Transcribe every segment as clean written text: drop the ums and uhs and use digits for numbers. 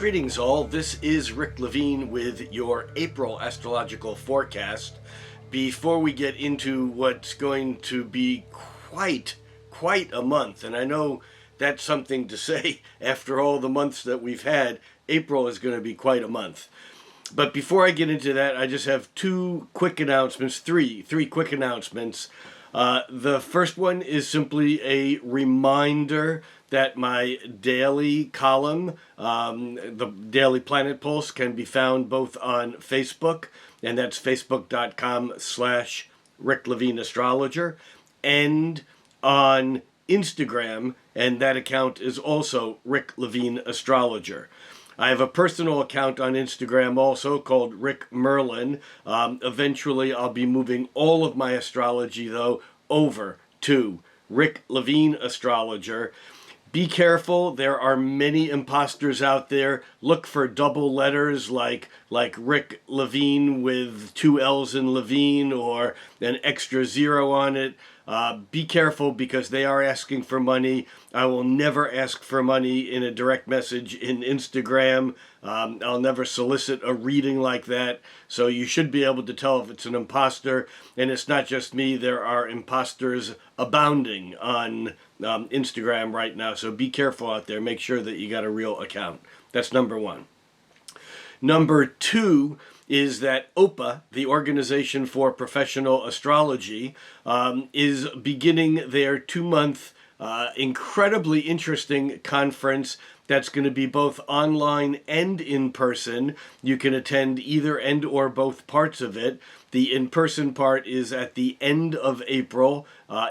Greetings all, this is Rick Levine with your April astrological forecast. Before we get into what's going to be quite a month, and I know that's something to say after all the months that we've had, April is going to be quite a month. But before I get into that, I just have three quick announcements. The first one is simply a reminder that my daily column, the Daily Planet Pulse, can be found both on Facebook, and that's facebook.com/Rick Levine Astrologer, and on Instagram, and that account is also Rick Levine Astrologer. I have a personal account on Instagram also called Rick Merlin. Eventually I'll be moving all of my astrology, though, over to Rick Levine Astrologer. Be careful, there are many imposters out there. Look for double letters like Rick Levine with two L's in Levine or an extra zero on it. Be careful because they are asking for money. I will never ask for money in a direct message in Instagram. I'll never solicit a reading like that. So you should be able to tell if it's an imposter. And it's not just me. There are imposters abounding on Instagram right now. So be careful out there. Make sure that you got a real account. That's number one. Number two is that OPA, the Organization for Professional Astrology, is beginning their 2-month incredibly interesting conference that's going to be both online and in person. You can attend either and or both parts of it. The in-person part is at the end of April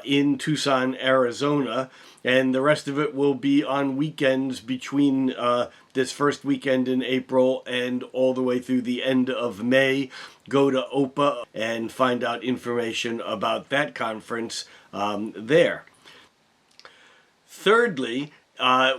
in Tucson, Arizona, and the rest of it will be on weekends between this first weekend in April and all the way through the end of May. Go to OPA and find out information about that conference there. Thirdly,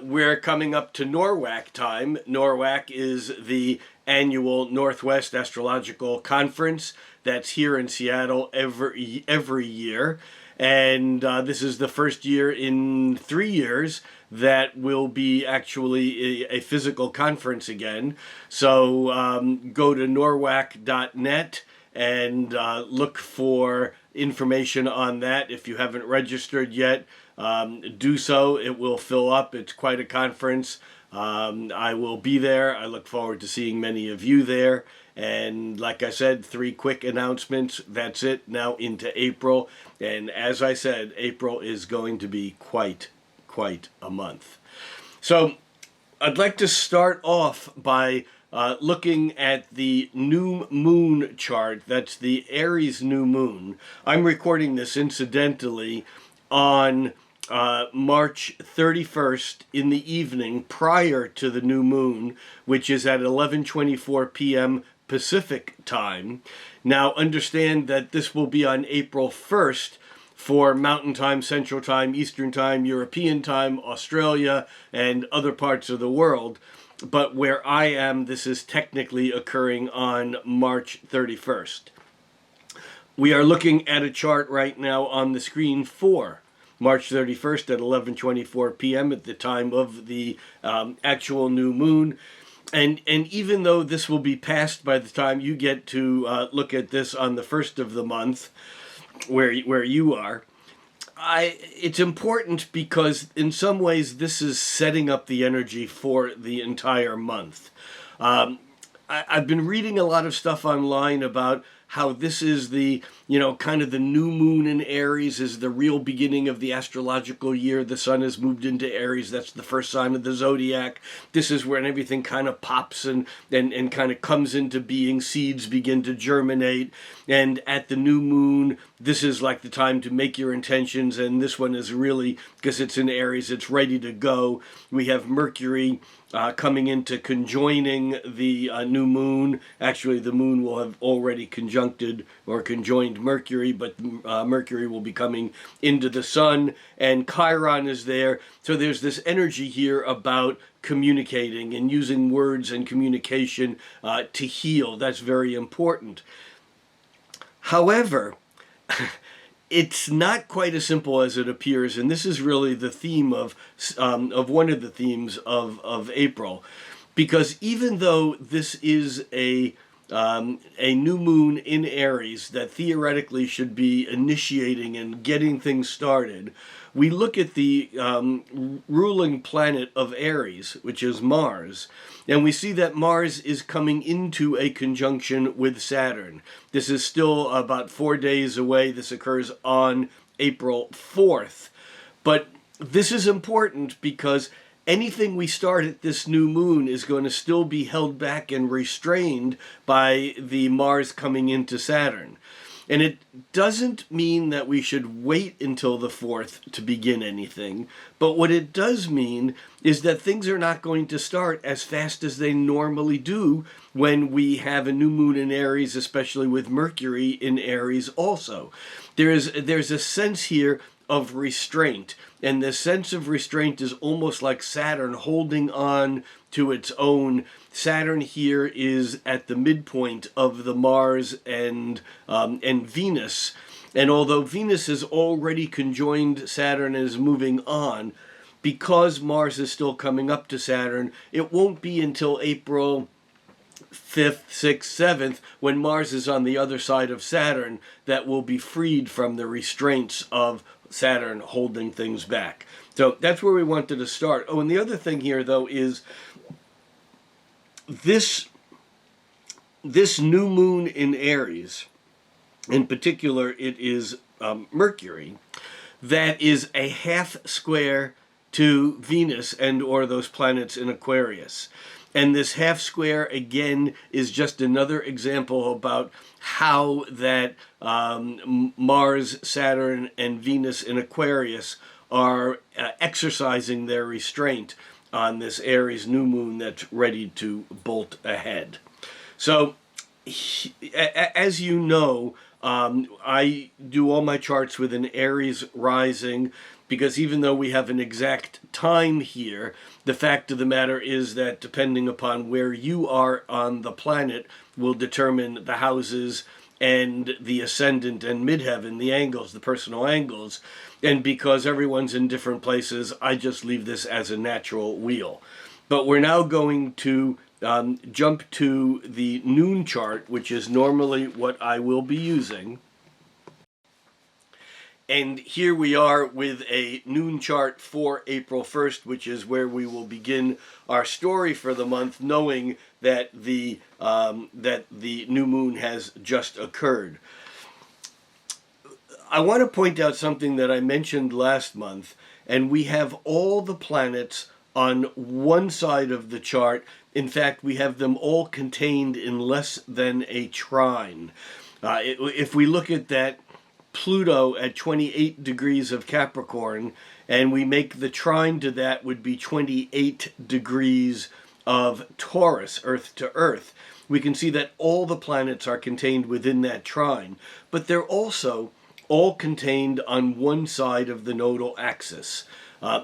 we're coming up to NORWAC time. NORWAC is the annual Northwest Astrological Conference that's here in Seattle every year. And this is the first year in 3 years that will be actually a physical conference again. So go to norwac.net and look for information on that. If you haven't registered yet, do so. It will fill up. It's quite a conference. I will be there. I look forward to seeing many of you there. And like I said, 3 quick announcements. That's it. Now into April. And as I said, April is going to be quite a month. So I'd like to start off by looking at the new moon chart. That's the Aries new moon. I'm recording this incidentally on March 31st in the evening prior to the new moon, which is at 11:24 p.m. Pacific time. Now understand that this will be on April 1st for Mountain Time, Central Time, Eastern Time, European Time, Australia, and other parts of the world. But where I am, this is technically occurring on March 31st. We are looking at a chart right now on the screen for March 31st at 11:24 p.m. at the time of the actual new moon. And even though this will be past by the time you get to look at this on the first of the month, where you are, it's important because in some ways this is setting up the energy for the entire month. I've been reading a lot of stuff online about how this is the, kind of the new moon in Aries is the real beginning of the astrological year. The sun has moved into Aries. That's the first sign of the zodiac. This is when everything kind of pops and kind of comes into being. Seeds begin to germinate. And at the new moon, this is like the time to make your intentions. And this one is really, because it's in Aries, it's ready to go. We have Mercury coming into conjoining the new moon. Actually, the moon will have already conjuncted or conjoined Mercury, but Mercury will be coming into the sun, and Chiron is there. So there's this energy here about communicating and using words and communication to heal. That's very important. However, it's not quite as simple as it appears, and this is really the theme of one of the themes of April. Because even though this is a new moon in Aries that theoretically should be initiating and getting things started, we look at the ruling planet of Aries, which is Mars, and we see that Mars is coming into a conjunction with Saturn. This is still about 4 days away. This occurs on April 4th. But this is important because anything we start at this new moon is going to still be held back and restrained by the Mars coming into Saturn. And it doesn't mean that we should wait until the 4th to begin anything, but what it does mean is that things are not going to start as fast as they normally do when we have a new moon in Aries, especially with Mercury in Aries also. There's a sense here of restraint, and the sense of restraint is almost like Saturn holding on to its own. Saturn here is at the midpoint of the Mars and Venus, and although Venus has already conjoined Saturn and is moving on, because Mars is still coming up to Saturn, it won't be until April 5th, 6th, 7th, when Mars is on the other side of Saturn, that will be freed from the restraints of Saturn holding things back. So that's where we wanted to start. Oh, and the other thing here, though, is this new moon in Aries, in particular, it is Mercury, that is a half square to Venus and or those planets in Aquarius. And this half square, again, is just another example about how that Mars, Saturn, and Venus in Aquarius are exercising their restraint on this Aries new moon that's ready to bolt ahead. So, as you know, I do all my charts with an Aries rising, because even though we have an exact time here, the fact of the matter is that depending upon where you are on the planet will determine the houses and the ascendant and midheaven, the angles, the personal angles. And because everyone's in different places, I just leave this as a natural wheel. But we're now going to jump to the noon chart, which is normally what I will be using. And here we are with a noon chart for April 1st, which is where we will begin our story for the month, knowing that the new moon has just occurred. I want to point out something that I mentioned last month, and we have all the planets on one side of the chart. In fact, we have them all contained in less than a trine. If we look at that Pluto at 28 degrees of Capricorn, and we make the trine to that would be 28 degrees of Taurus, Earth to Earth. We can see that all the planets are contained within that trine, but they're also all contained on one side of the nodal axis.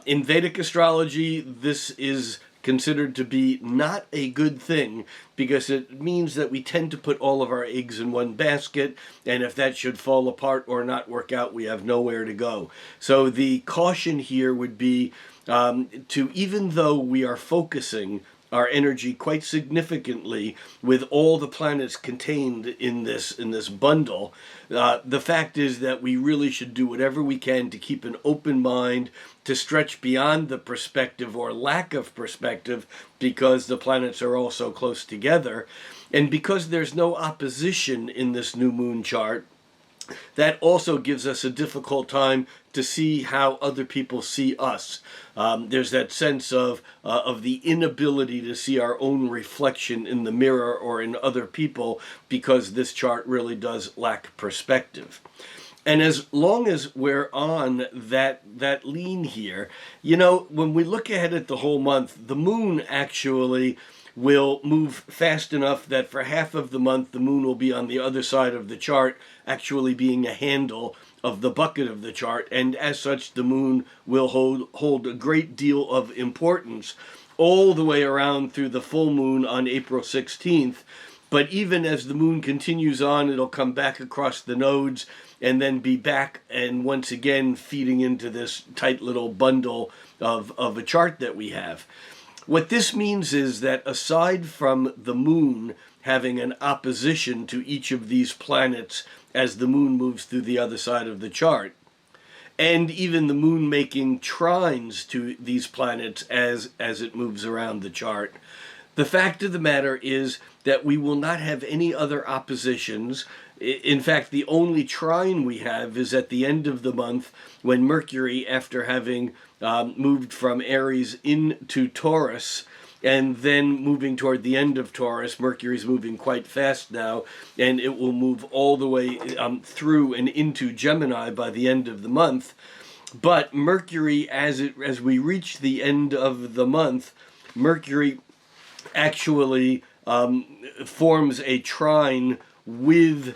In Vedic astrology, this is considered to be not a good thing, because it means that we tend to put all of our eggs in one basket, and if that should fall apart or not work out, we have nowhere to go. So the caution here would be to, even though we are focusing our energy quite significantly with all the planets contained in this bundle, the fact is that we really should do whatever we can to keep an open mind, to stretch beyond the perspective or lack of perspective, because the planets are all so close together. And because there's no opposition in this new moon chart, that also gives us a difficult time to see how other people see us. There's that sense of the inability to see our own reflection in the mirror or in other people, because this chart really does lack perspective. And as long as we're on that lean here, you know, when we look ahead at the whole month, the moon actually will move fast enough that for half of the month, the moon will be on the other side of the chart, actually being a handle of the bucket of the chart. And as such, the moon will hold a great deal of importance all the way around through the full moon on April 16th. But even as the moon continues on, it'll come back across the nodes and then be back and once again feeding into this tight little bundle of a chart that we have. What this means is that aside from the moon having an opposition to each of these planets as the moon moves through the other side of the chart, and even the moon making trines to these planets as it moves around the chart, the fact of the matter is that we will not have any other oppositions. In fact, the only trine we have is at the end of the month when Mercury, after having moved from Aries into Taurus, and then moving toward the end of Taurus, Mercury's moving quite fast now, and it will move all the way through and into Gemini by the end of the month. But Mercury, as we reach the end of the month, Mercury actually forms a trine with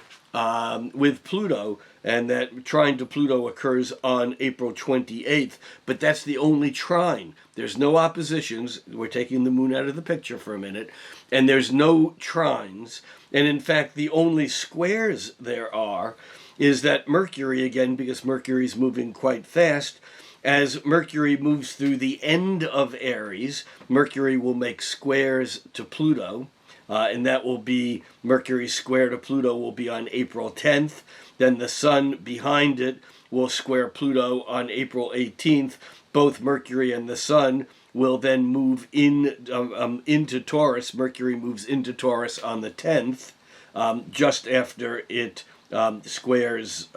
Pluto, and that trine to Pluto occurs on April 28th, but that's the only trine. There's no oppositions. We're taking the moon out of the picture for a minute, and there's no trines. And in fact, the only squares there are is that Mercury, again, because Mercury's moving quite fast, as Mercury moves through the end of Aries, Mercury will make squares to Pluto, and that will be Mercury's square to Pluto will be on April 10th. Then the Sun behind it will square Pluto on April 18th. Both Mercury and the Sun will then move into Taurus. Mercury moves into Taurus on the 10th, just after it squares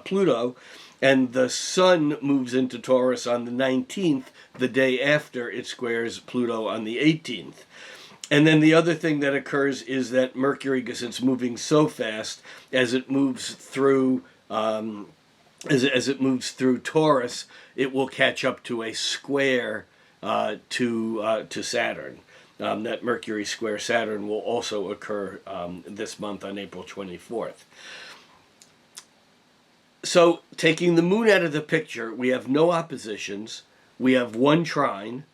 Pluto. And the Sun moves into Taurus on the 19th, the day after it squares Pluto on the 18th. And then the other thing that occurs is that Mercury, because it's moving so fast, as it moves through as it moves through Taurus, it will catch up to a square to Saturn. That Mercury square Saturn will also occur this month on April 24th. So, taking the moon out of the picture, we have no oppositions. We have one trine.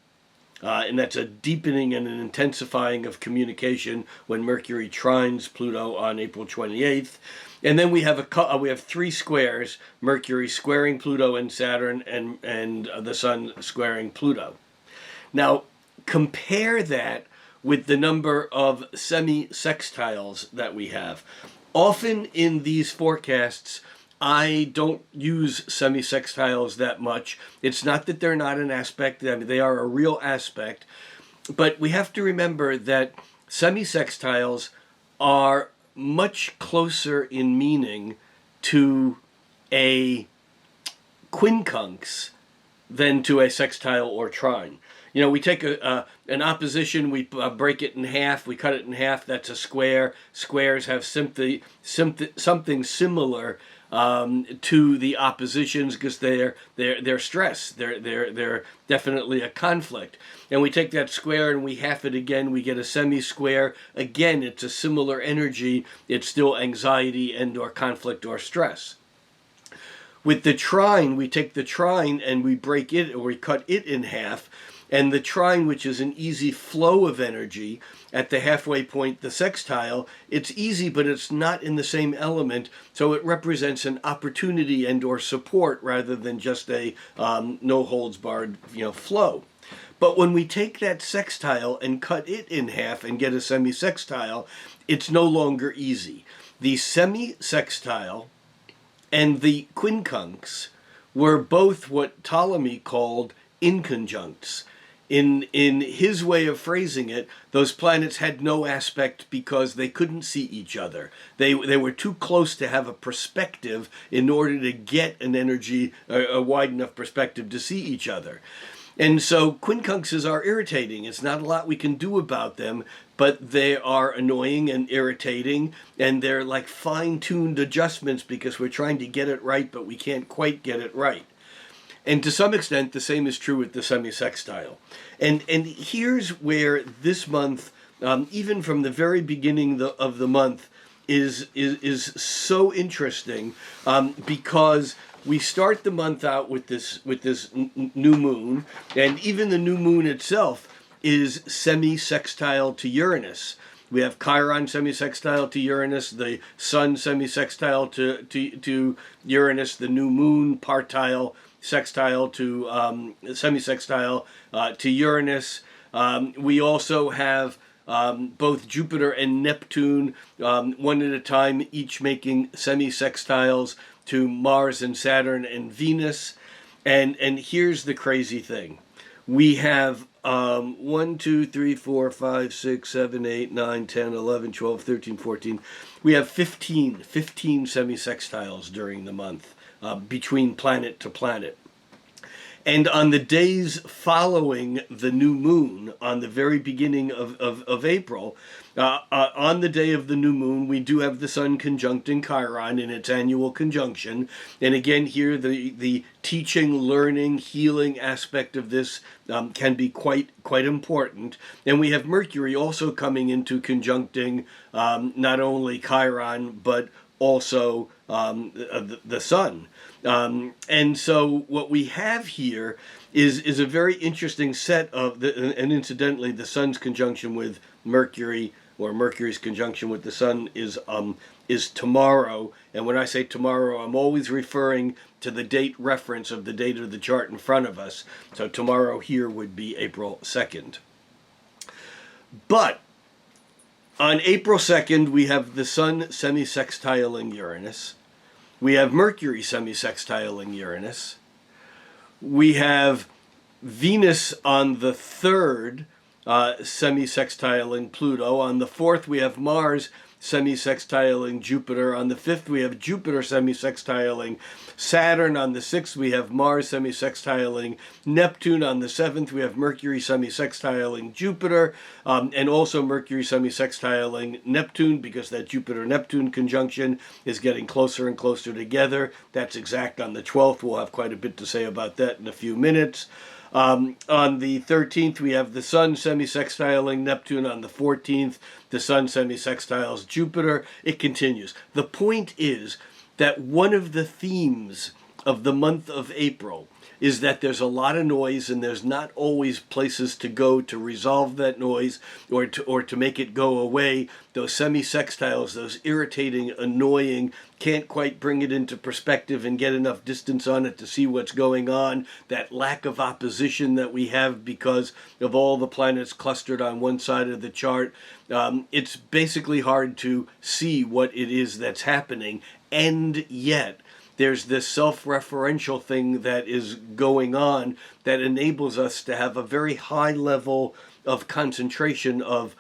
And that's a deepening and an intensifying of communication when Mercury trines Pluto on April 28th. And then we have three squares: Mercury squaring Pluto and Saturn, and the Sun squaring Pluto. Now, compare that with the number of semi-sextiles that we have. Often in these forecasts, I don't use semi-sextiles that much. It's not that they're not an aspect. I mean, they are a real aspect. But we have to remember that semi-sextiles are much closer in meaning to a quincunx than to a sextile or trine. You know, we take an opposition, we break it in half, we cut it in half, that's a square. Squares have something similar to the oppositions because they're stress. They're definitely a conflict. And we take that square and we half it again, we get a semi-square. Again, it's a similar energy. It's still anxiety and or conflict or stress. With the trine, we take the trine and we break it, or we cut it in half. And the trine, which is an easy flow of energy, at the halfway point, the sextile, it's easy, but it's not in the same element, so it represents an opportunity and or support rather than just a no-holds-barred flow. But when we take that sextile and cut it in half and get a semi-sextile, it's no longer easy. The semi-sextile and the quincunx were both what Ptolemy called inconjuncts. In his way of phrasing it, those planets had no aspect because they couldn't see each other. They were too close to have a perspective in order to get an energy, a wide enough perspective to see each other. And so quincunxes are irritating. It's not a lot we can do about them, but they are annoying and irritating, and they're like fine-tuned adjustments because we're trying to get it right, but we can't quite get it right. And to some extent, the same is true with the semi-sextile. And here's where this month, even from the very beginning of the month, is so interesting because we start the month out with this new moon, and even the new moon itself is semi-sextile to Uranus. We have Chiron semi-sextile to Uranus, the Sun semi-sextile to Uranus, the new moon partile sextile to semi-sextile to Uranus, We also have both Jupiter and Neptune, one at a time, each making semi-sextiles to Mars and Saturn and Venus. And here's the crazy thing. We have 1, 2, 3, 4, 5, 6, 7, 8, 9, 10, 11, 12, 13, 14. We have 15 semi-sextiles during the month between planet to planet. And on the days following the new moon, on the very beginning of April, on the day of the new moon, we do have the sun conjuncting Chiron in its annual conjunction. And again, here the teaching, learning, healing aspect of this can be quite important. And we have Mercury also coming into conjuncting not only Chiron, but also the sun. And so what we have here is a very interesting set of, and incidentally, the sun's conjunction with Mercury, or Mercury's conjunction with the sun, is tomorrow. And when I say tomorrow, I'm always referring to the date reference of the date of the chart in front of us. So tomorrow here would be April 2nd. But on April 2nd, we have the sun semi-sextiling Uranus. We have Mercury semi-sextiling Uranus. We have Venus on the 3rd semi-sextiling Pluto. On the 4th, we have Mars semi-sextiling Jupiter. On the 5th, we have Jupiter semi-sextiling Saturn. On the 6th, we have Mars semi-sextiling Neptune. On the 7th, we have Mercury semi-sextiling Jupiter, and also Mercury semi-sextiling Neptune, because that Jupiter-Neptune conjunction is getting closer and closer together. That's exact on the 12th. We'll have quite a bit to say about that in a few minutes. On the 13th, we have the sun semi-sextiling Neptune. On the 14th, the sun semi-sextiles Jupiter. It continues. The point is that one of the themes of the month of April is that there's a lot of noise, and there's not always places to go to resolve that noise or to make it go away. Those semi-sextiles, those irritating, annoying, can't quite bring it into perspective and get enough distance on it to see what's going on. That lack of opposition that we have because of all the planets clustered on one side of the chart. It's basically hard to see what it is that's happening, and yet there's this self-referential thing that is going on that enables us to have a very high level of concentration of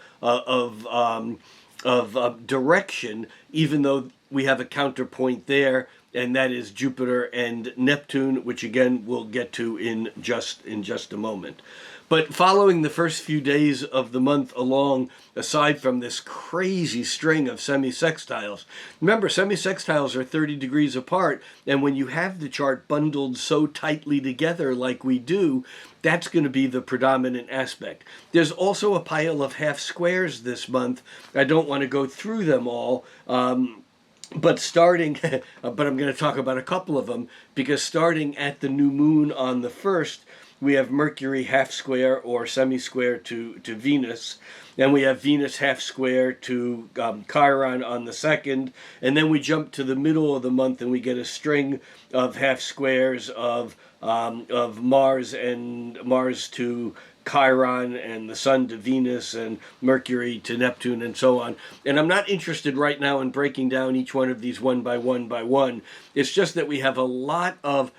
direction, even though we have a counterpoint there, and that is Jupiter and Neptune, which again we'll get to in just a moment. But following the first few days of the month along, aside from this crazy string of semi-sextiles, remember, semi-sextiles are 30 degrees apart, and when you have the chart bundled so tightly together like we do, that's going to be the predominant aspect. There's also a pile of half squares this month. I don't want to go through them all, but starting, but I'm going to talk about a couple of them, because starting at the new moon on the 1st, we have Mercury half square or semi-square to Venus. Then we have Venus half square to Chiron on the 2nd. And then we jump to the middle of the month and we get a string of half squares of Mars to Chiron, and the Sun to Venus, and Mercury to Neptune, and so on. And I'm not interested right now in breaking down each one of these one by one. It's just that we have a lot of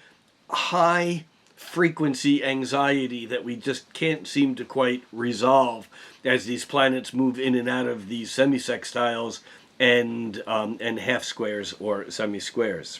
high frequency anxiety that we just can't seem to quite resolve as these planets move in and out of these semi-sextiles and half squares or semi-squares.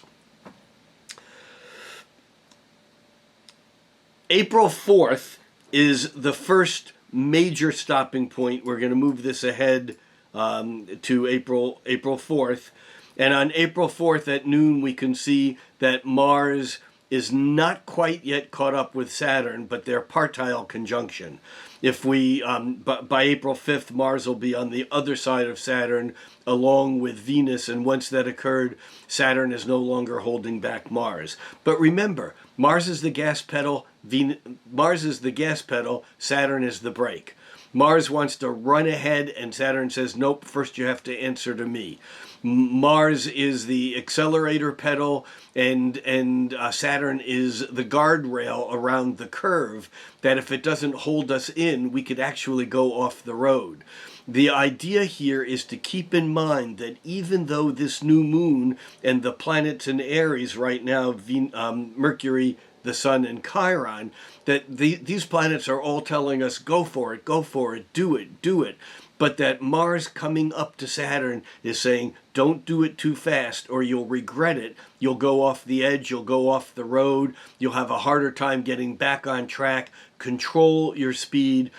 April 4th is the first major stopping point. We're going to move this ahead to April 4th. And on April 4th at noon, we can see that Mars is not quite yet caught up with Saturn, but they're partile conjunction. If we, by April 5th, Mars will be on the other side of Saturn along with Venus, and once that occurred, Saturn is no longer holding back Mars. But remember, Mars is the gas pedal, Saturn is the brake. Mars wants to run ahead, and Saturn says, nope, first you have to answer to me. Mars is the accelerator pedal, and Saturn is the guardrail around the curve, that if it doesn't hold us in, we could actually go off the road. The idea here is to keep in mind that even though this new moon and the planets in Aries right now, Mercury, the Sun, and Chiron, that these planets are all telling us, go for it, do it. But that Mars coming up to Saturn is saying, don't do it too fast or you'll regret it. You'll go off the edge, you'll go off the road, you'll have a harder time getting back on track. Control your speed.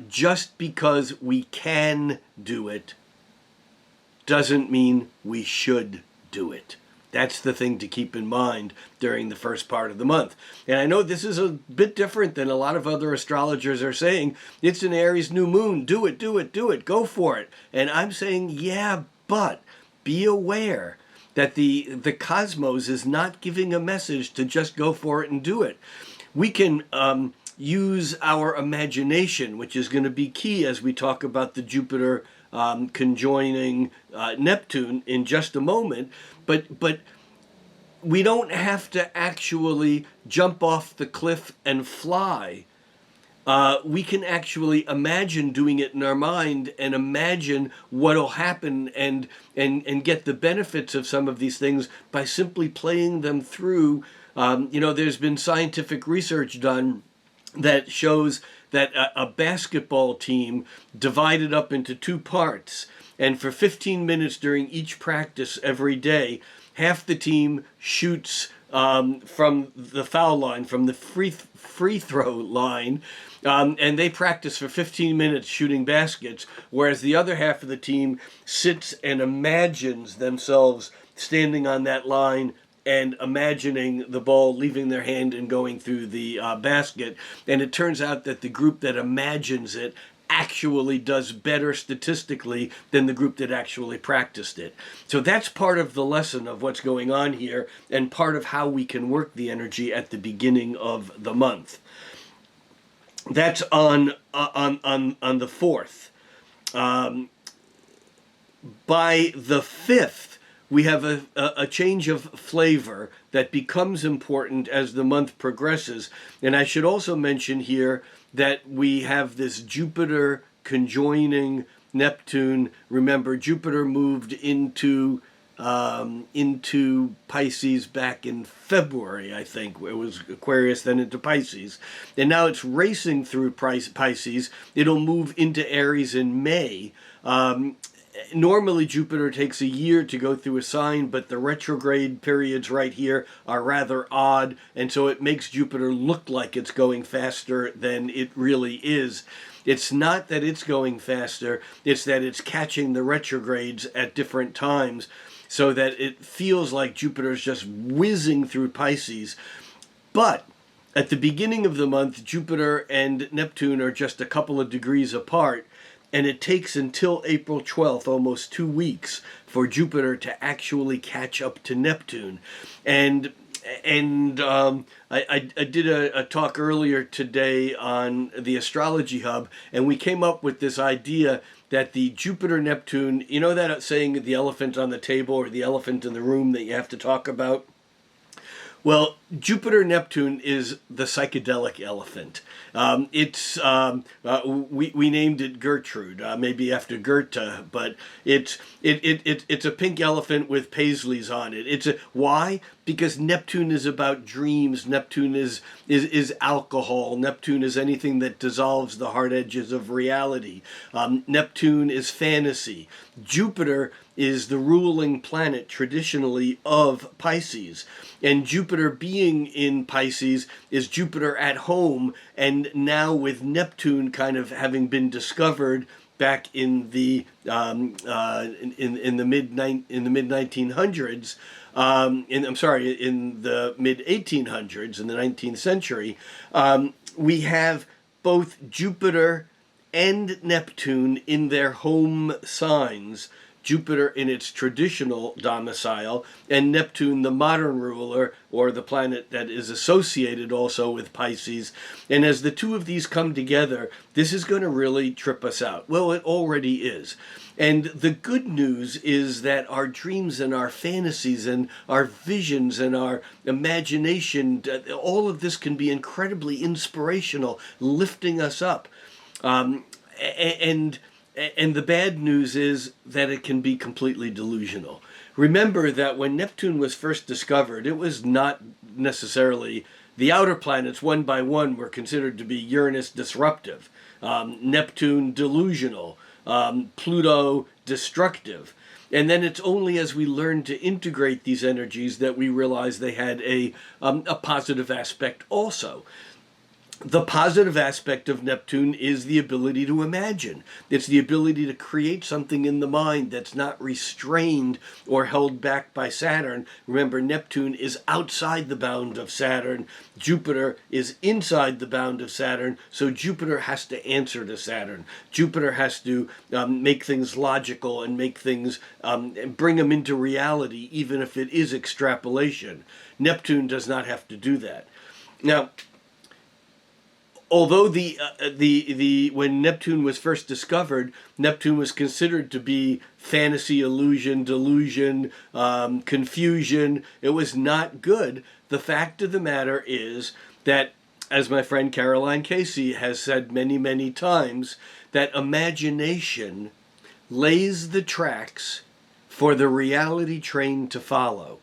Just because we can do it doesn't mean we should do it. That's the thing to keep in mind during the first part of the month. And I know this is a bit different than a lot of other astrologers are saying. It's an Aries new moon. Do it, go for it. And I'm saying, yeah, but be aware that the cosmos is not giving a message to just go for it and do it. We can use our imagination, which is going to be key as we talk about the Jupiter conjoining Neptune in just a moment. But we don't have to actually jump off the cliff and fly. We can actually imagine doing it in our mind and imagine what'll happen and get the benefits of some of these things by simply playing them through. There's been scientific research done that shows that a basketball team divided up into two parts, and for 15 minutes during each practice every day, half the team shoots from the foul line, from the free throw line, and they practice for 15 minutes shooting baskets, whereas the other half of the team sits and imagines themselves standing on that line and imagining the ball leaving their hand and going through the basket. And it turns out that the group that imagines it actually does better statistically than the group that actually practiced it. So that's part of the lesson of what's going on here and part of how we can work the energy at the beginning of the month. That's on the 4th. By the 5th, we have a change of flavor that becomes important as the month progresses. And I should also mention here that we have this Jupiter conjoining Neptune. Remember, Jupiter moved into Pisces back in February, I think. It was Aquarius, then into Pisces. And now it's racing through Pisces. It'll move into Aries in May. Normally, Jupiter takes a year to go through a sign, but the retrograde periods right here are rather odd, and so it makes Jupiter look like it's going faster than it really is. It's not that it's going faster, it's that it's catching the retrogrades at different times, so that it feels like Jupiter's just whizzing through Pisces. But at the beginning of the month, Jupiter and Neptune are just a couple of degrees apart, and it takes until April 12th, almost 2 weeks, for Jupiter to actually catch up to Neptune. And I did a talk earlier today on the Astrology Hub, and we came up with this idea that the Jupiter-Neptune, you know that saying, the elephant on the table or the elephant in the room that you have to talk about? Well, Jupiter-Neptune is the psychedelic elephant. We named it Gertrude, maybe after Goethe, but it's a pink elephant with paisleys on it. Why? Because Neptune is about dreams. Neptune is alcohol. Neptune is anything that dissolves the hard edges of reality. Neptune is fantasy. Jupiter is the ruling planet traditionally of Pisces. And Jupiter being in Pisces is Jupiter at home, and now with Neptune kind of having been discovered back in the mid 1900s. In the mid 1800s, in the 19th century, we have both Jupiter and Neptune in their home signs Jupiter in its traditional domicile, and Neptune, the modern ruler, or the planet that is associated also with Pisces. And as the two of these come together, this is going to really trip us out. Well, it already is. And the good news is that our dreams and our fantasies and our visions and our imagination, all of this can be incredibly inspirational, lifting us up. And the bad news is that it can be completely delusional. Remember that when Neptune was first discovered, it was not necessarily the outer planets one by one were considered to be Uranus disruptive, Neptune delusional, Pluto destructive. And then it's only as we learn to integrate these energies that we realize they had a positive aspect also. The positive aspect of Neptune is the ability to imagine. It's the ability to create something in the mind that's not restrained or held back by Saturn. Remember, Neptune is outside the bound of Saturn. Jupiter is inside the bound of Saturn, so Jupiter has to answer to Saturn. Jupiter has to make things logical and make things, bring them into reality, even if it is extrapolation. Neptune does not have to do that. Now, although when Neptune was first discovered, Neptune was considered to be fantasy, illusion, delusion, confusion. It was not good. The fact of the matter is that, as my friend Caroline Casey has said many, many times, that imagination lays the tracks for the reality train to follow.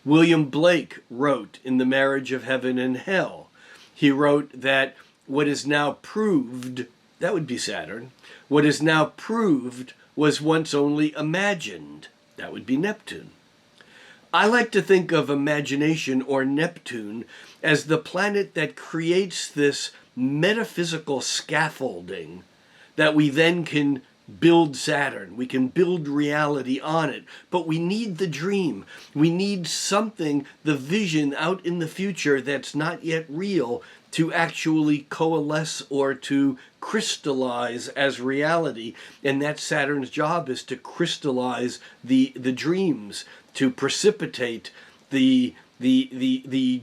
William Blake wrote in The Marriage of Heaven and Hell, he wrote that what is now proved, that would be Saturn, what is now proved was once only imagined, that would be Neptune. I like to think of imagination, or Neptune, as the planet that creates this metaphysical scaffolding that we then can build Saturn. We can build reality on it. But we need the dream. We need something, the vision out in the future that's not yet real, to actually coalesce or to crystallize as reality. And that's Saturn's job, is to crystallize the dreams, to precipitate the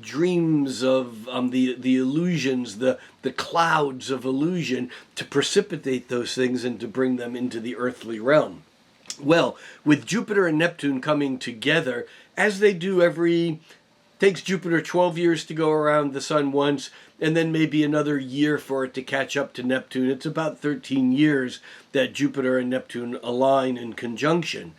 dreams of the illusions, the clouds of illusion, to precipitate those things and to bring them into the earthly realm. Well, with Jupiter and Neptune coming together, as they do takes Jupiter 12 years to go around the sun once, and then maybe another year for it to catch up to Neptune. It's about 13 years that Jupiter and Neptune align in conjunction.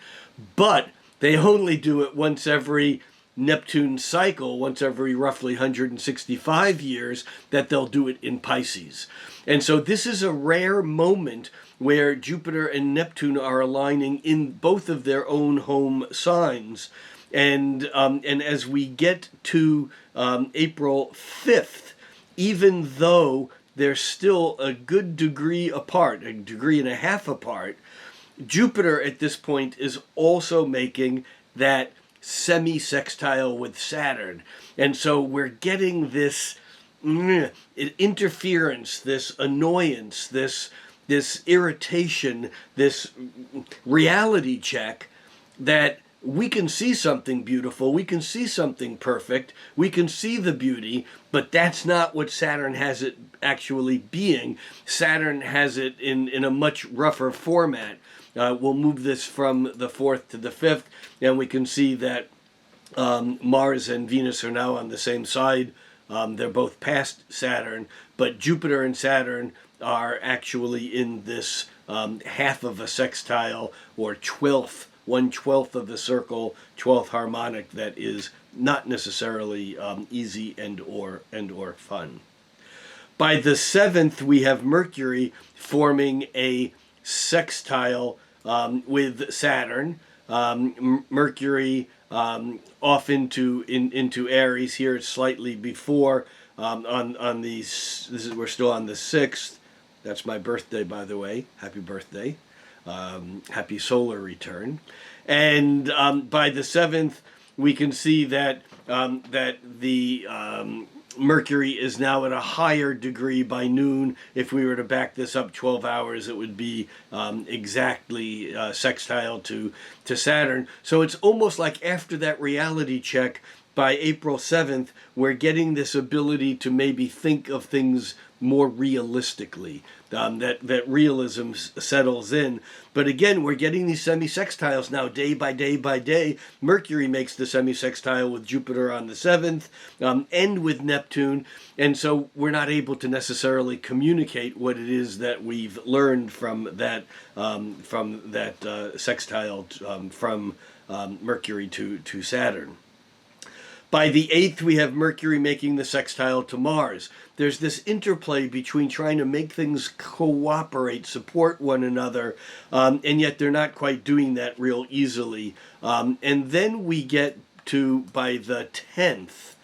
But they only do it once every Neptune cycle, once every roughly 165 years, that they'll do it in Pisces. And so this is a rare moment where Jupiter and Neptune are aligning in both of their own home signs. And as we get to April 5th, even though they're still a good degree apart, a degree and a half apart, Jupiter at this point is also making that semi-sextile with Saturn. And so we're getting this interference, this annoyance, this irritation, this reality check that we can see something beautiful, we can see something perfect, we can see the beauty, but that's not what Saturn has it actually being. Saturn has it in a much rougher format. We'll move this from the 4th to the 5th, and we can see that Mars and Venus are now on the same side. They're both past Saturn, but Jupiter and Saturn are actually in this half of a sextile, or 1/12 of the circle, 12th harmonic, that is not necessarily easy and or fun. By the 7th, we have Mercury forming a sextile with Saturn. Mercury off into Aries. Here it's slightly before on these. We're still on the 6th. That's my birthday, by the way. Happy birthday. Happy solar return. And by the 7th, we can see that Mercury is now at a higher degree by noon. If we were to back this up 12 hours, it would be exactly sextile to Saturn. So it's almost like after that reality check, by April 7th, we're getting this ability to maybe think of things more realistically, that realism settles in. But again, we're getting these semi-sextiles now day by day by day. Mercury makes the semi-sextile with Jupiter on the 7th and with Neptune. And so we're not able to necessarily communicate what it is that we've learned from that sextile from Mercury to Saturn. By the 8th, we have Mercury making the sextile to Mars. There's this interplay between trying to make things cooperate, support one another, and yet they're not quite doing that real easily. And then we get to, by the 10th,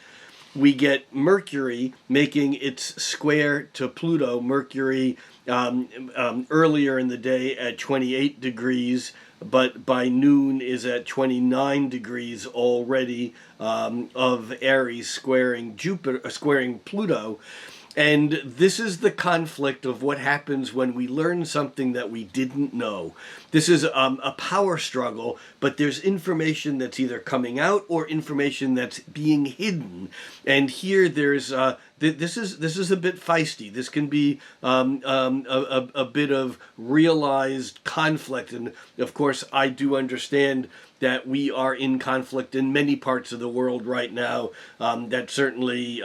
we get Mercury making its square to Pluto. Mercury earlier in the day at 28 degrees, but by noon is at 29 degrees already of Aries squaring Pluto. And this is the conflict of what happens when we learn something that we didn't know. This is a power struggle, but there's information that's either coming out or information that's being hidden. And here there's this is a bit feisty. This can be a bit of realized conflict. And of course, I do understand that we are in conflict in many parts of the world right now. That certainly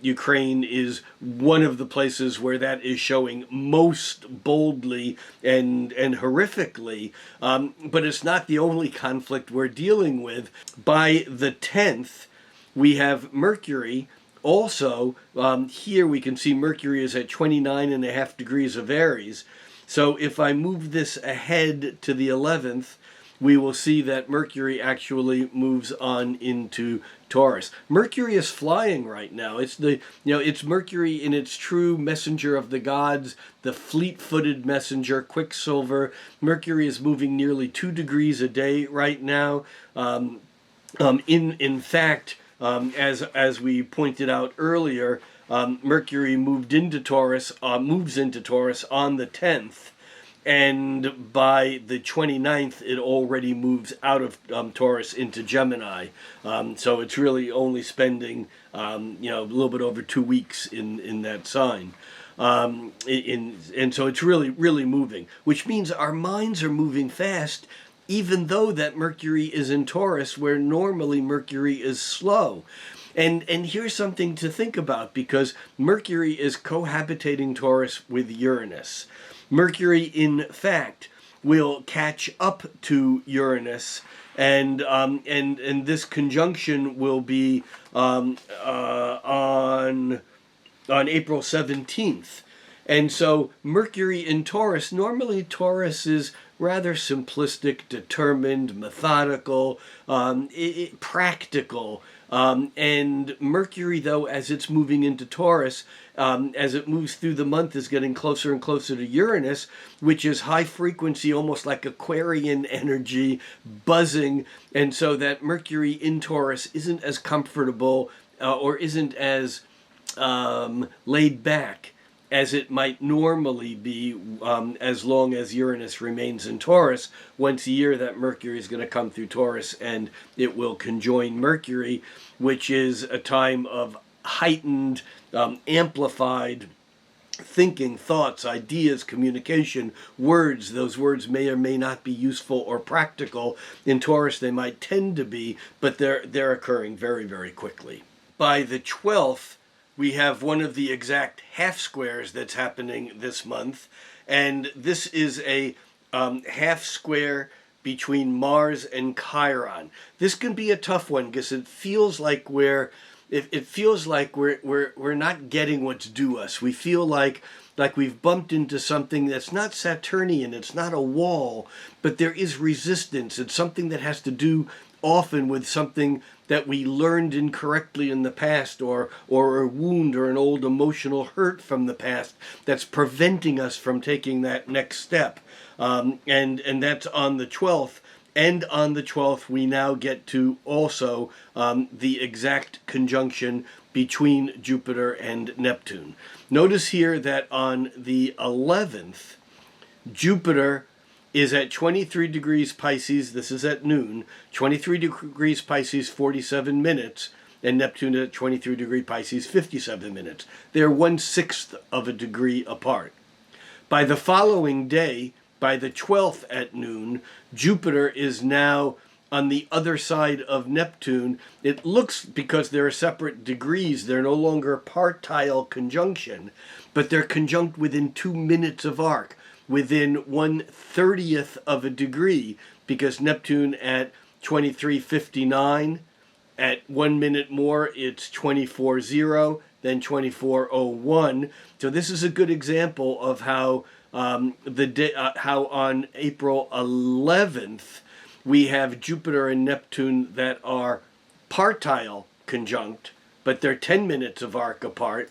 Ukraine is one of the places where that is showing most boldly and horrifically. But it's not the only conflict we're dealing with. By the 10th, we have Mercury. Also, here we can see Mercury is at 29.5 degrees of Aries. So if I move this ahead to the 11th, we will see that Mercury actually moves on into Taurus. Mercury is flying right now. It's it's Mercury in its true messenger of the gods, the fleet-footed messenger, Quicksilver. Mercury is moving nearly 2 degrees a day right now. In fact, as we pointed out earlier, Mercury moves into Taurus on the 10th. And by the 29th, it already moves out of Taurus into Gemini. So it's really only spending, a little bit over 2 weeks in that sign. And so it's really, really moving, which means our minds are moving fast, even though that Mercury is in Taurus, where normally Mercury is slow. And here's something to think about, because Mercury is cohabitating Taurus with Uranus. Mercury, in fact, will catch up to Uranus, and this conjunction will be on April 17th. And so Mercury in Taurus, normally Taurus is rather simplistic, determined, methodical, practical. And Mercury, though, as it's moving into Taurus, as it moves through the month, is getting closer and closer to Uranus, which is high frequency, almost like Aquarian energy, buzzing. And so that Mercury in Taurus isn't as comfortable or isn't as laid back as it might normally be, as long as Uranus remains in Taurus. Once a year, that Mercury is going to come through Taurus, and it will conjoin Mercury, which is a time of heightened, amplified thinking, thoughts, ideas, communication, words. Those words may or may not be useful or practical. In Taurus, they might tend to be, but they're occurring very, very quickly. By the 12th, we have one of the exact half squares that's happening this month, and this is a half square between Mars and Chiron. This can be a tough one because it feels like we're not getting what's due us. We feel like we've bumped into something that's not Saturnian. It's not a wall, but there is resistance. It's something that has to do often with something that we learned incorrectly in the past, or a wound or an old emotional hurt from the past that's preventing us from taking that next step. And that's on the 12th. And on the 12th, we now get to also the exact conjunction between Jupiter and Neptune. Notice here that on the 11th, Jupiter is at 23 degrees Pisces, this is at noon, 23 degrees Pisces, 47 minutes, and Neptune at 23 degree Pisces, 57 minutes. They're 1/6 of a degree apart. By the following day, by the 12th at noon, Jupiter is now on the other side of Neptune. It looks, because they're separate degrees, they're no longer partile conjunction, but they're conjunct within 2 minutes of arc, within 1/30th of a degree, because Neptune at 23:59, at 1 minute more, it's 24:0, then 24:01. So this is a good example of how how on April 11th we have Jupiter and Neptune that are partile conjunct, but they're 10 minutes of arc apart.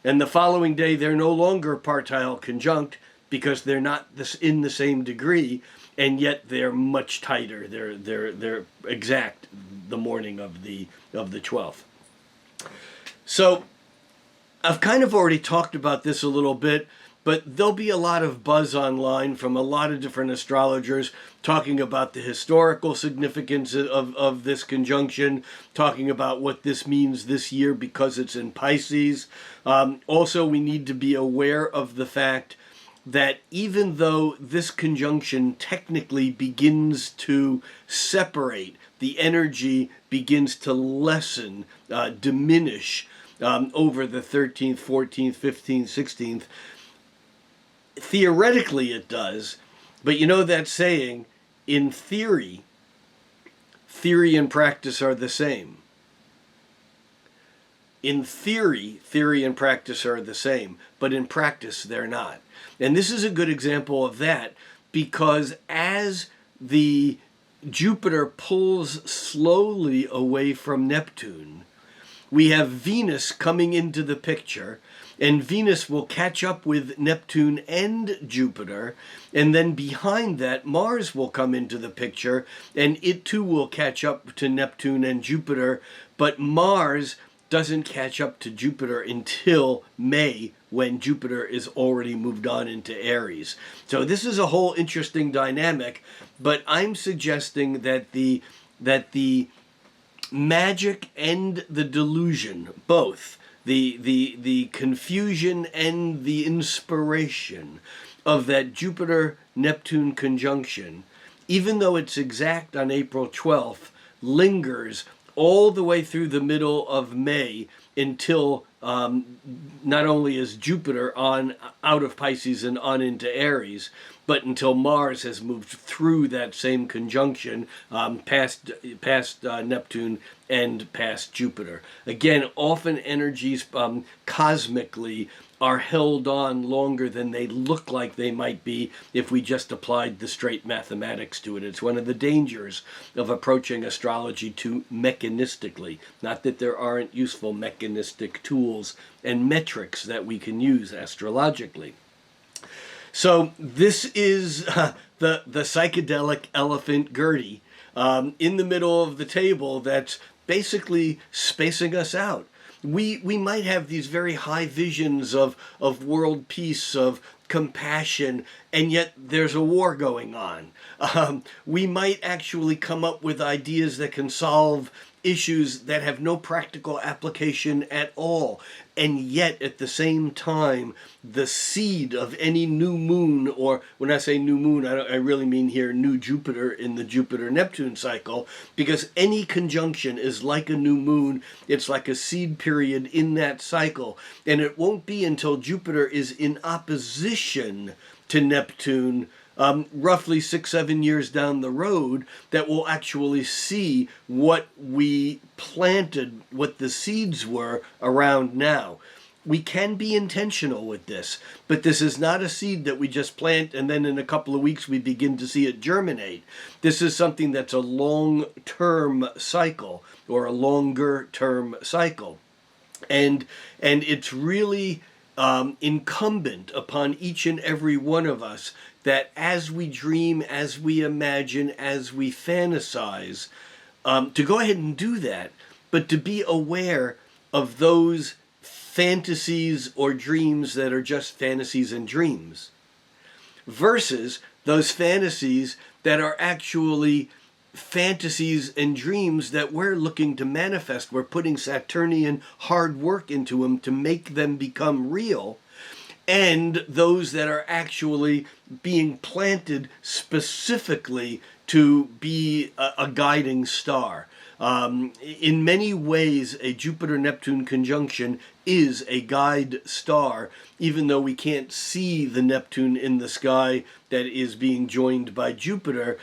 And the following day they're no longer partile conjunct because they're not in the same degree, and yet they're much tighter. They're exact the morning of the 12th. So I've kind of already talked about this a little bit, but there'll be a lot of buzz online from a lot of different astrologers talking about the historical significance of this conjunction, talking about what this means this year because it's in Pisces. Also, we need to be aware of the fact that even though this conjunction technically begins to separate, the energy begins to lessen, diminish over the 13th, 14th, 15th, 16th, theoretically it does, but you know that saying, in theory and practice are the same. In theory and practice are the same, but in practice they're not. And this is a good example of that, because as the Jupiter pulls slowly away from Neptune, we have Venus coming into the picture, and Venus will catch up with Neptune and Jupiter, and then behind that Mars will come into the picture, and it too will catch up to Neptune and Jupiter, but Mars doesn't catch up to Jupiter until May, when Jupiter is already moved on into Aries. So this is a whole interesting dynamic, but I'm suggesting that the magic and the delusion, both, the confusion and the inspiration of that Jupiter-Neptune conjunction, even though it's exact on April 12th, lingers all the way through the middle of May until not only is Jupiter out of Pisces and on into Aries, but until Mars has moved through that same conjunction past Neptune and past Jupiter. Again, often energies cosmically are held on longer than they look like they might be if we just applied the straight mathematics to it. It's one of the dangers of approaching astrology too mechanistically. Not that there aren't useful mechanistic tools and metrics that we can use astrologically. So this is the psychedelic elephant Gertie in the middle of the table that's basically spacing us out. We might have these very high visions of world peace, of compassion, and yet there's a war going on. We might actually come up with ideas that can solve issues that have no practical application at all. And yet, at the same time, the seed of any new moon, or when I say new moon, I really mean here new Jupiter in the Jupiter-Neptune cycle, because any conjunction is like a new moon. It's like a seed period in that cycle. And it won't be until Jupiter is in opposition to Neptune, roughly 6-7 years down the road, that we'll actually see what we planted, what the seeds were around now. We can be intentional with this, but this is not a seed that we just plant and then in a couple of weeks we begin to see it germinate. This is something that's a long-term cycle, or a longer-term cycle. And it's really incumbent upon each and every one of us that as we dream, as we imagine, as we fantasize, to go ahead and do that, but to be aware of those fantasies or dreams that are just fantasies and dreams, versus those fantasies that are actually fantasies and dreams that we're looking to manifest. We're putting Saturnian hard work into them to make them become real, and those that are actually being planted specifically to be a guiding star. In many ways, a Jupiter-Neptune conjunction is a guide star, even though we can't see the Neptune in the sky that is being joined by Jupiter.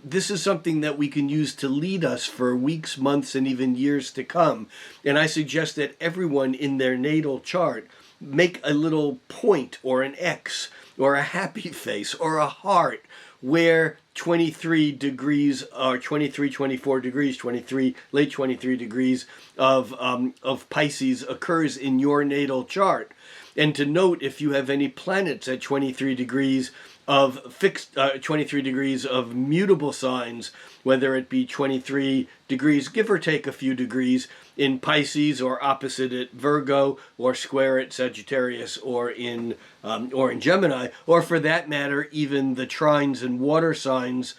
This is something that we can use to lead us for weeks, months, and even years to come. And I suggest that everyone in their natal chart make a little point or an X or a happy face or a heart where 23 degrees or 23, 24 degrees, 23, late 23 degrees of Pisces occurs in your natal chart. And to note if you have any planets at 23 degrees of fixed, 23 degrees of mutable signs, whether it be 23 degrees, give or take a few degrees, in Pisces or opposite at Virgo or square at Sagittarius or in Gemini, or for that matter, even the trines and water signs,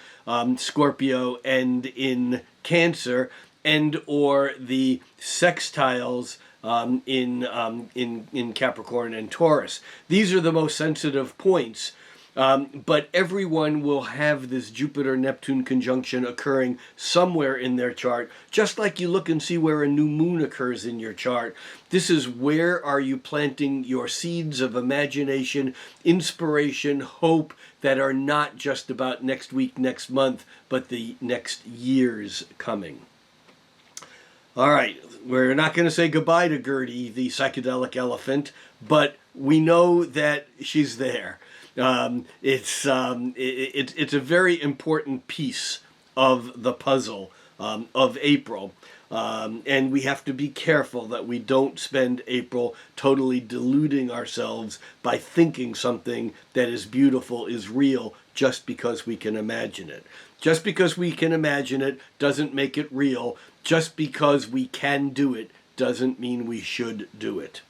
Scorpio and in Cancer, and or the sextiles in Capricorn and Taurus. These are the most sensitive points. But everyone will have this Jupiter-Neptune conjunction occurring somewhere in their chart, just like you look and see where a new moon occurs in your chart. This is where are you planting your seeds of imagination, inspiration, hope that are not just about next week, next month, but the next years coming. All right, we're not going to say goodbye to Gertie, the psychedelic elephant, but we know that she's there. It's a very important piece of the puzzle of April, and we have to be careful that we don't spend April totally deluding ourselves by thinking something that is beautiful is real just because we can imagine it. Just because we can imagine it doesn't make it real. Just because we can do it doesn't mean we should do it.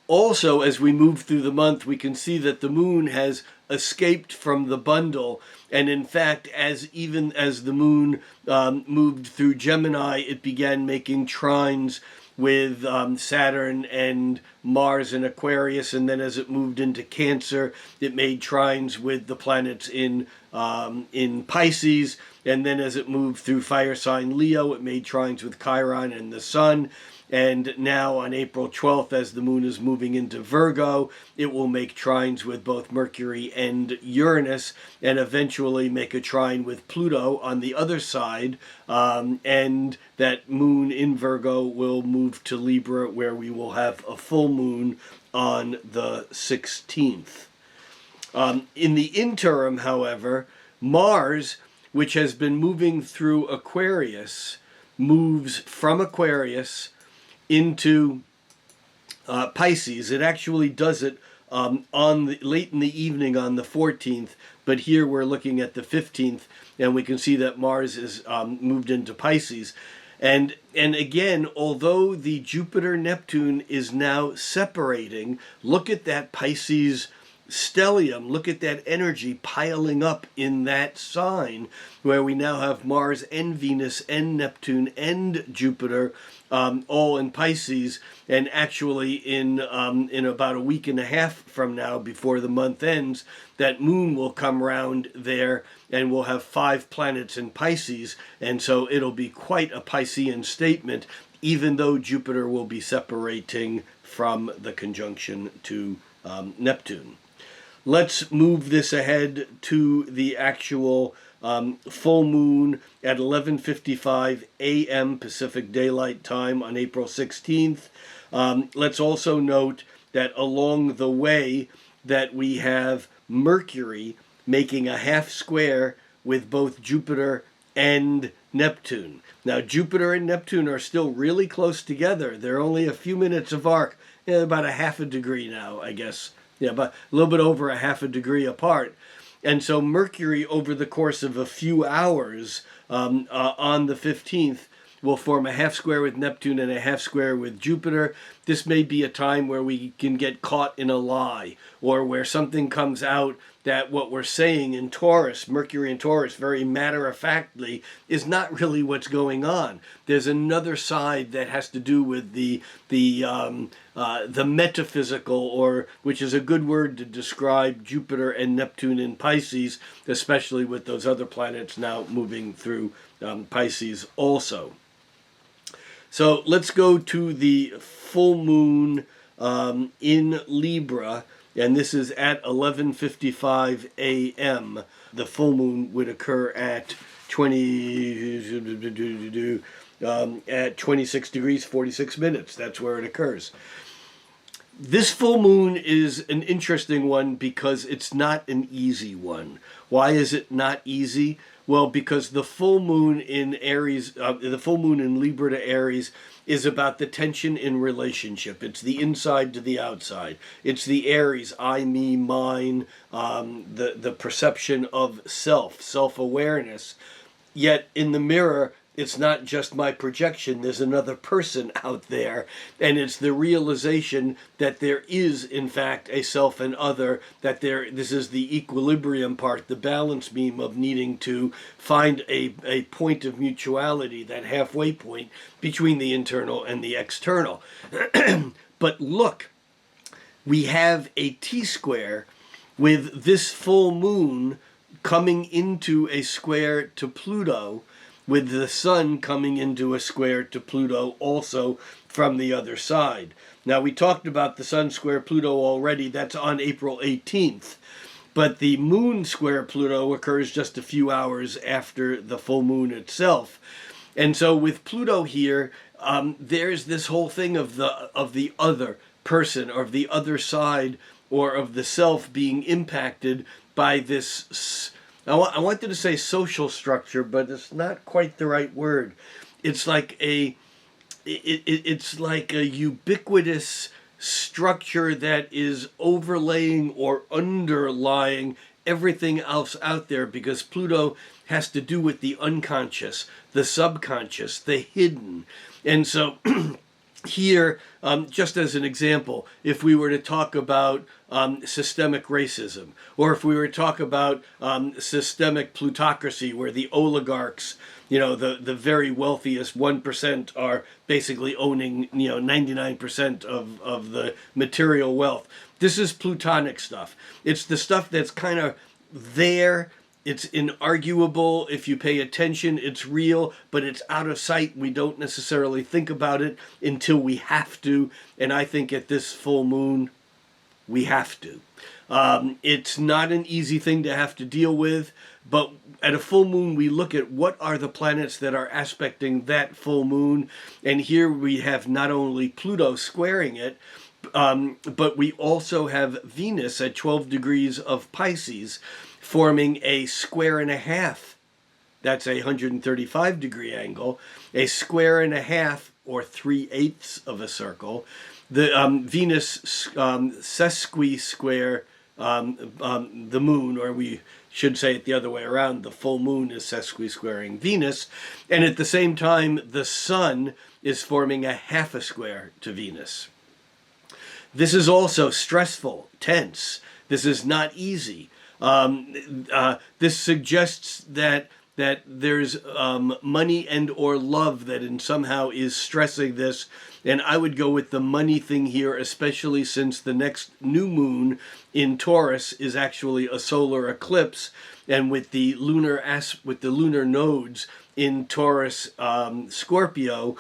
Also, as we move through the month, we can see that the moon has escaped from the bundle. And in fact, even as the moon moved through Gemini, it began making trines with Saturn and Mars in Aquarius. And then as it moved into Cancer, it made trines with the planets in Pisces. And then as it moved through fire sign Leo, it made trines with Chiron and the Sun. And now on April 12th, as the moon is moving into Virgo, it will make trines with both Mercury and Uranus, and eventually make a trine with Pluto on the other side. And that moon in Virgo will move to Libra, where we will have a full moon on the 16th. In the interim, however, Mars, which has been moving through Aquarius, moves from Aquarius into Pisces. It actually does it late in the evening on the 14th, but here we're looking at the 15th, and we can see that Mars is moved into Pisces. And again, although the Jupiter-Neptune is now separating, look at that Pisces stellium, look at that energy piling up in that sign, where we now have Mars and Venus and Neptune and Jupiter all in Pisces. And actually in about a week and a half from now, before the month ends, that moon will come round there and we'll have 5 planets in Pisces. And so it'll be quite a Piscean statement, even though Jupiter will be separating from the conjunction to Neptune. Let's move this ahead to the actual full moon at 11:55 a.m. Pacific Daylight Time on April 16th. Let's also note that along the way that we have Mercury making a half square with both Jupiter and Neptune. Now, Jupiter and Neptune are still really close together. They're only a few minutes of arc, about a half a degree now, I guess, but a little bit over a half a degree apart. And so Mercury, over the course of a few hours on the 15th, will form a half square with Neptune and a half square with Jupiter. This may be a time where we can get caught in a lie, or where something comes out that what we're saying in Taurus, Mercury in Taurus, very matter-of-factly, is not really what's going on. There's another side that has to do with the metaphysical, or which is a good word to describe Jupiter and Neptune in Pisces, especially with those other planets now moving through Pisces also. So let's go to the full moon in Libra, and this is at 11:55 a.m. The full moon would occur at 26 degrees 46 minutes. That's where it occurs. This full moon is an interesting one because it's not an easy one. Why is it not easy? Well, because the full moon in Aries, the full moon in Libra to Aries is about the tension in relationship. It's the inside to the outside. It's the Aries, I, me, mine, the perception of self-awareness. Yet in the mirror, it's not just my projection. There's another person out there, and it's the realization that there is, in fact, a self and other, that this is the equilibrium part, the balance beam of needing to find a point of mutuality, that halfway point between the internal and the external. But look, we have a T-square with this full moon coming into a square to Pluto, with the sun coming into a square to Pluto also from the other side. Now, we talked about the sun square Pluto already. That's on April 18th. But the moon square Pluto occurs just a few hours after the full moon itself. And so with Pluto here, there's this whole thing of the other person, or of the other side, or of the self being impacted by this. I wanted to say social structure, but it's not quite the right word. It's like it's like a ubiquitous structure that is overlaying or underlying everything else out there, because Pluto has to do with the unconscious, the subconscious, the hidden. And so here, just as an example, if we were to talk about systemic racism, or if we were to talk about systemic plutocracy, where the oligarchs, the very wealthiest 1% are basically owning 99% of the material wealth. This is plutonic stuff. It's the stuff that's kind of there. It's inarguable. If you pay attention, it's real, but it's out of sight. We don't necessarily think about it until we have to. And I think at this full moon, we have to. It's not an easy thing to have to deal with, but at a full moon, we look at what are the planets that are aspecting that full moon. And here we have not only Pluto squaring it, but we also have Venus at 12 degrees of Pisces, forming a square and a half. That's a 135 degree angle. A square and a half, or 3/8 of a circle. The Venus sesqui-square the moon, or we should say it the other way around, the full moon is sesqui-squaring Venus. And at the same time, the sun is forming a half a square to Venus. This is also stressful, tense. This is not easy. This suggests that there's money and or love that somehow is stressing this. And I would go with the money thing here, especially since the next new moon in Taurus is actually a solar eclipse, and with the lunar nodes in Taurus, Scorpio.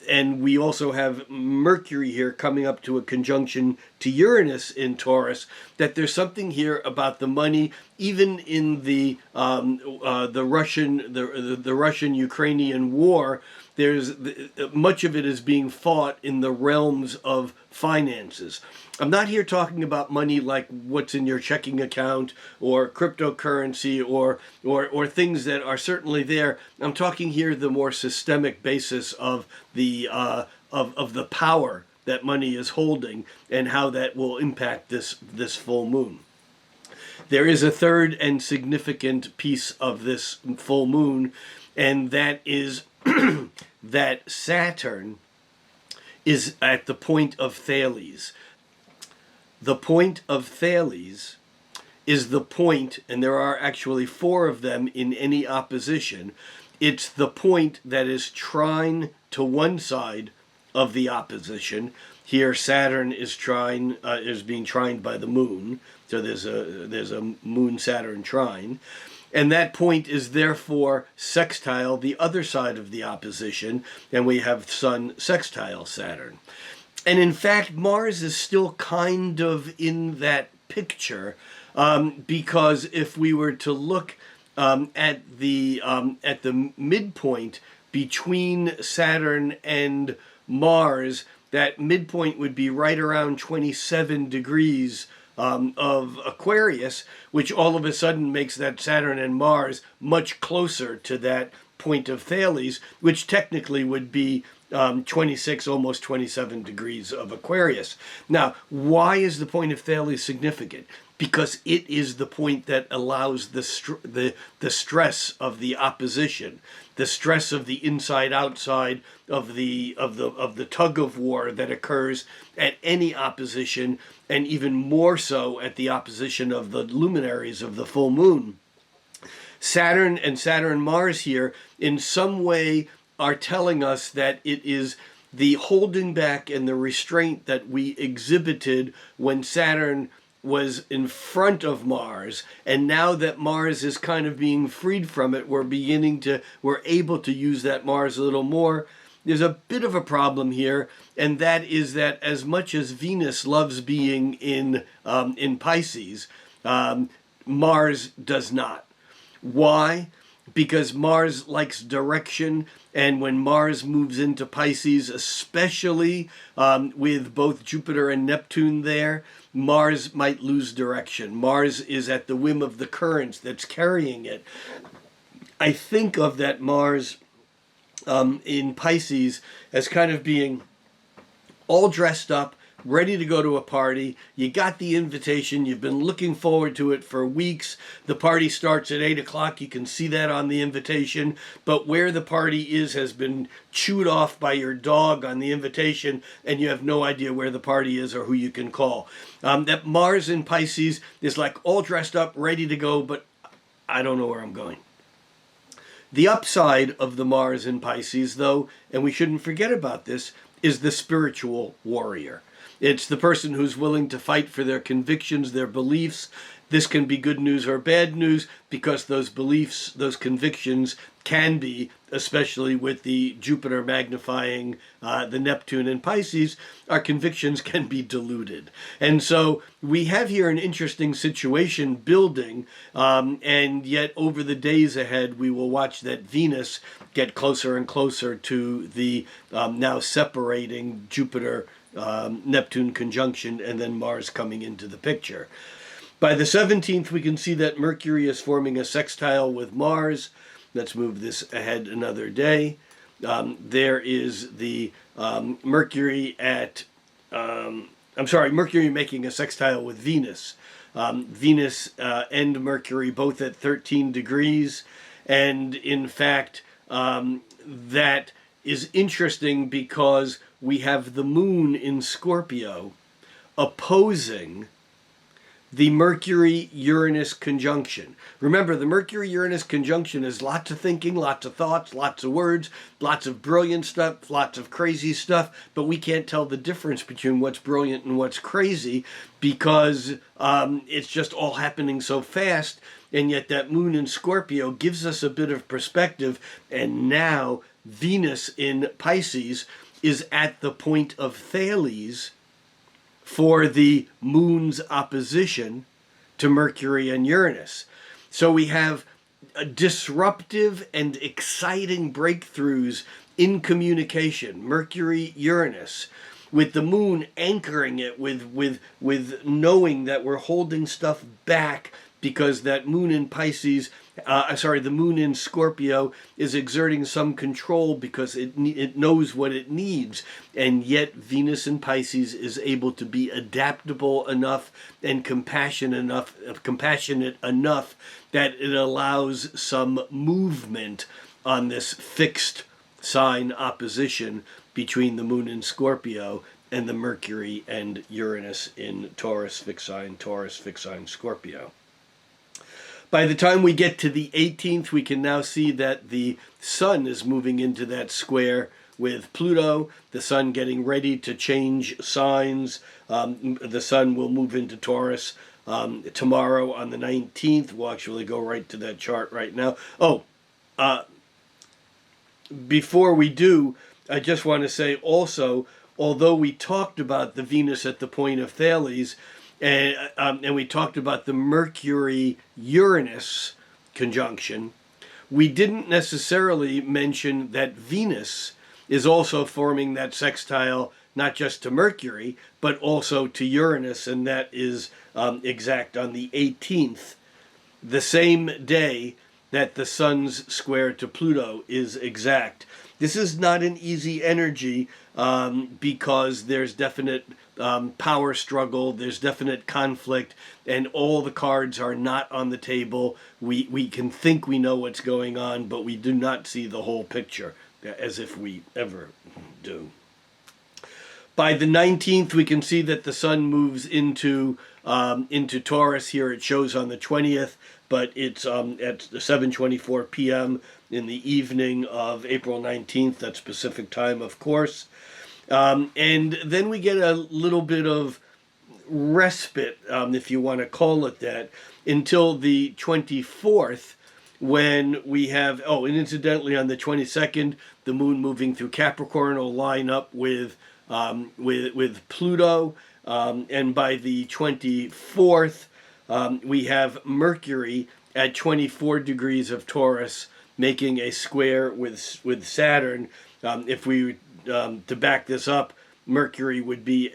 And we also have Mercury here coming up to a conjunction to Uranus in Taurus, that there's something here about the money, even in the Russian-Ukrainian war. There's much of it is being fought in the realms of finances. I'm not here talking about money like what's in your checking account or cryptocurrency or things that are certainly there. I'm talking here the more systemic basis of the of the power that money is holding and how that will impact this full moon. There is a third and significant piece of this full moon, and that is that Saturn is at the point of Thales. The point of Thales is the point, and there are actually 4 of them in any opposition. It's the point that is trine to one side of the opposition. Here, Saturn is being trined by the moon, so there's a moon-Saturn trine, and that point is therefore sextile the other side of the opposition, and we have Sun sextile Saturn. And in fact, Mars is still kind of in that picture, because if we were to look at the midpoint between Saturn and Mars, that midpoint would be right around 27 degrees of Aquarius, which all of a sudden makes that Saturn and Mars much closer to that point of Thales, which technically would be 26, almost 27 degrees of Aquarius. Now, why is the point of Thales significant? Because it is the point that allows the stress of the opposition, the stress of the inside-outside of the tug of war that occurs at any opposition, and even more so at the opposition of the luminaries of the full moon. Saturn and Saturn-Mars here in some way are telling us that it is the holding back and the restraint that we exhibited when Saturn was in front of Mars, and now that Mars is kind of being freed from it, we're able to use that Mars a little more. There's a bit of a problem here, and that is that as much as Venus loves being in Pisces, Mars does not. Why? Because Mars likes direction, and when Mars moves into Pisces, especially with both Jupiter and Neptune there, Mars might lose direction. Mars is at the whim of the currents that's carrying it. I think of that Mars in Pisces as kind of being all dressed up, ready to go to a party. You got the invitation. You've been looking forward to it for weeks. The party starts at 8 o'clock. You can see that on the invitation. But where the party is has been chewed off by your dog on the invitation, and you have no idea where the party is or who you can call. That Mars in Pisces is like all dressed up, ready to go, but I don't know where I'm going. The upside of the Mars in Pisces, though, and we shouldn't forget about this, is the spiritual warrior. It's the person who's willing to fight for their convictions, their beliefs. This can be good news or bad news, because those beliefs, those convictions can be, especially with the Jupiter magnifying the Neptune in Pisces, our convictions can be diluted. And so we have here an interesting situation building, and yet over the days ahead, we will watch that Venus get closer and closer to the now separating Jupiter Neptune conjunction, and then Mars coming into the picture. By the 17th, we can see that Mercury is forming a sextile with Mars. Let's move this ahead another day. There is the Mercury making a sextile with Venus. Venus and Mercury both at 13 degrees. And in fact, that is interesting because we have the moon in Scorpio opposing the Mercury-Uranus conjunction. Remember, the Mercury-Uranus conjunction is lots of thinking, lots of thoughts, lots of words, lots of brilliant stuff, lots of crazy stuff, but we can't tell the difference between what's brilliant and what's crazy because it's just all happening so fast, and yet that moon in Scorpio gives us a bit of perspective, and now Venus in Pisces is at the point of Thales for the moon's opposition to Mercury and Uranus. So we have disruptive and exciting breakthroughs in communication, Mercury-Uranus, with the moon anchoring it with knowing that we're holding stuff back because that moon in Pisces the moon in Scorpio is exerting some control because it knows what it needs, and yet Venus in Pisces is able to be adaptable enough and compassionate enough that it allows some movement on this fixed sign opposition between the moon in Scorpio and the Mercury and Uranus in Taurus, fixed sign Scorpio. By the time we get to the 18th, we can now see that the Sun is moving into that square with Pluto, the Sun getting ready to change signs. The Sun will move into Taurus tomorrow on the 19th. We'll actually go right to that chart right now. Before we do, I just want to say also, although we talked about the Venus at the point of Thales, and we talked about the Mercury-Uranus conjunction, we didn't necessarily mention that Venus is also forming that sextile not just to Mercury, but also to Uranus, and that is exact on the 18th, the same day that the Sun's square to Pluto is exact. This is not an easy energy because there's definite power struggle, there's definite conflict, and all the cards are not on the table. We can think we know what's going on, but we do not see the whole picture, as if we ever do. By the 19th, we can see that the Sun moves into Taurus. Here it shows on the 20th, but it's at 7:24 p.m. in the evening of April 19th, that's Pacific time, of course. And then we get a little bit of respite, if you want to call it that, until the 24th, when we have, and incidentally on the 22nd, the moon moving through Capricorn will line up with Pluto, and by the 24th, we have Mercury at 24 degrees of Taurus, making a square with Saturn. If we to back this up, Mercury would be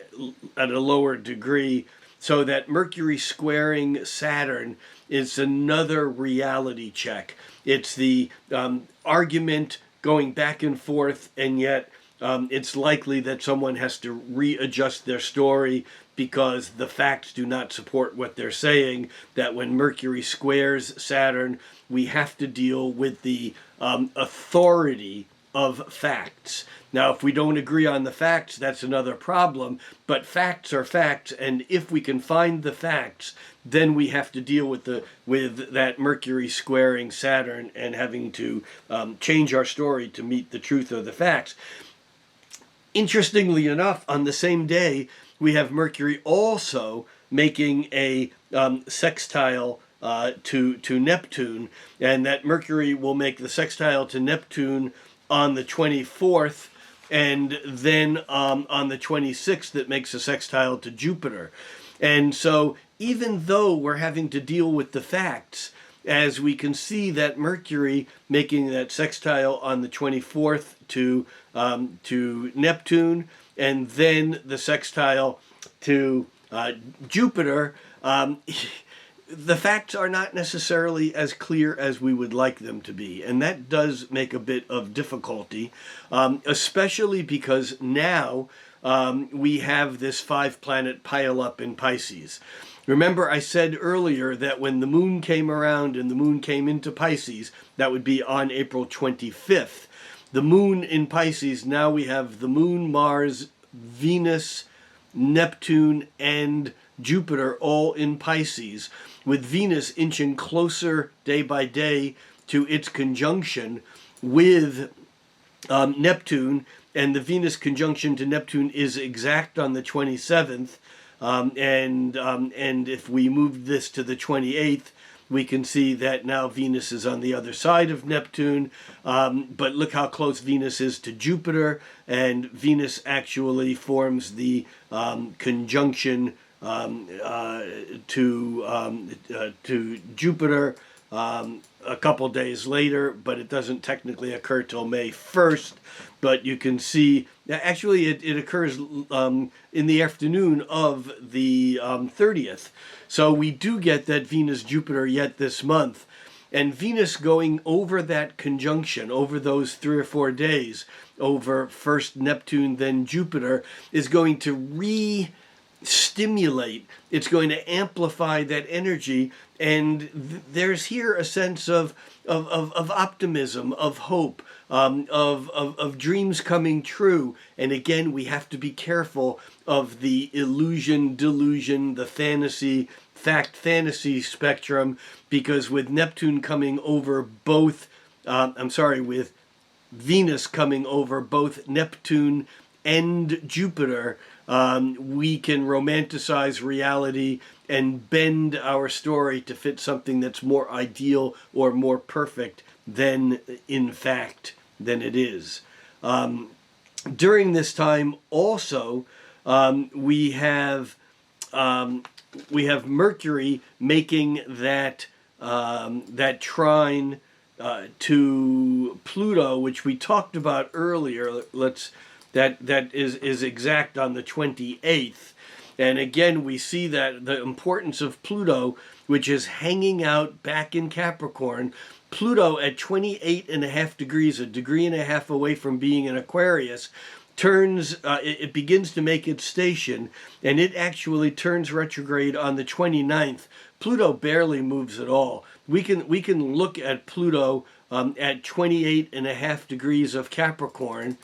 at a lower degree, so that Mercury squaring Saturn is another reality check. It's the argument going back and forth, and yet it's likely that someone has to readjust their story because the facts do not support what they're saying, that when Mercury squares Saturn, we have to deal with the authority of facts. Now, if we don't agree on the facts, that's another problem, but facts are facts, and if we can find the facts, then we have to deal with that Mercury squaring Saturn and having to change our story to meet the truth of the facts. Interestingly enough, on the same day, we have Mercury also making a sextile to Neptune, and that Mercury will make the sextile to Neptune on the 24th, and then on the 26th it makes a sextile to Jupiter. And so even though we're having to deal with the facts, as we can see that Mercury making that sextile on the 24th to Neptune, and then the sextile to Jupiter, the facts are not necessarily as clear as we would like them to be. And that does make a bit of difficulty, especially because now we have this 5-planet pileup in Pisces. Remember, I said earlier that when the moon came around and the moon came into Pisces, that would be on April 25th. The moon in Pisces, now we have the moon, Mars, Venus, Neptune, and Jupiter all in Pisces, with Venus inching closer day by day to its conjunction with Neptune, and the Venus conjunction to Neptune is exact on the 27th, and if we move this to the 28th, we can see that now Venus is on the other side of Neptune, but look how close Venus is to Jupiter, and Venus actually forms the conjunction to Jupiter a couple days later, but it doesn't technically occur till May 1st. But you can see, actually it occurs in the afternoon of the 30th. So we do get that Venus-Jupiter yet this month. And Venus going over that conjunction, over those 3 or 4 days, over first Neptune, then Jupiter, is going to re-stimulate. It's going to amplify that energy. And there's here a sense of optimism, of hope, of dreams coming true. And again, we have to be careful of the illusion, delusion, the fantasy, fantasy spectrum, because with Neptune coming over both, with Venus coming over both Neptune and Jupiter, we can romanticize reality and bend our story to fit something that's more ideal or more perfect than than it is. During this time also, we have Mercury making that trine to Pluto, which we talked about earlier. That is exact on the 28th. And again, we see that the importance of Pluto, which is hanging out back in Capricorn. Pluto at 28.5 degrees, a degree and a half away from being in Aquarius, it begins to make its station, and it actually turns retrograde on the 29th. Pluto barely moves at all. We can look at Pluto at 28.5 degrees of Capricorn,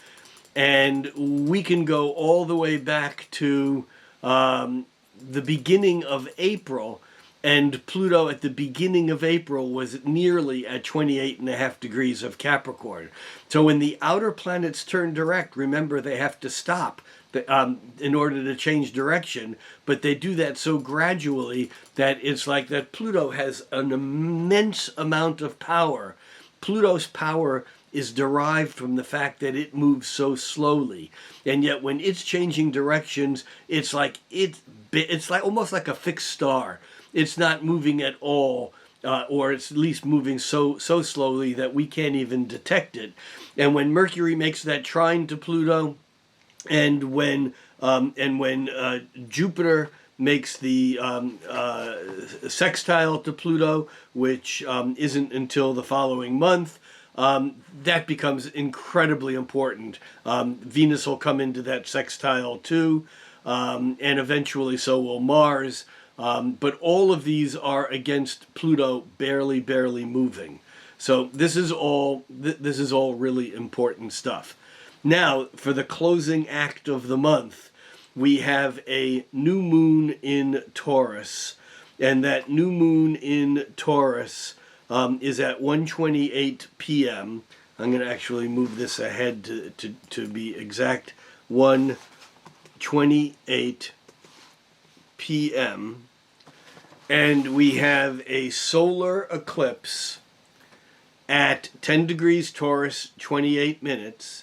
and we can go all the way back to the beginning of April, and Pluto at the beginning of April was nearly at 28.5 degrees of Capricorn. So when the outer planets turn direct, remember they have to stop in order to change direction, but they do that so gradually that it's like that Pluto has an immense amount of power. Pluto's power is derived from the fact that it moves so slowly, and yet when it's changing directions, it's like almost like a fixed star. It's not moving at all, or it's at least moving so slowly that we can't even detect it. And when Mercury makes that trine to Pluto, and when Jupiter makes the sextile to Pluto, which isn't until the following month, that becomes incredibly important. Venus will come into that sextile too, and eventually so will Mars. But all of these are against Pluto barely moving. So this is all really important stuff. Now, for the closing act of the month, we have a new moon in Taurus, and that new moon in Taurus is at 1:28 p.m. I'm going to actually move this ahead to be exact. 1:28 p.m. And we have a solar eclipse at 10 degrees Taurus, 28 minutes.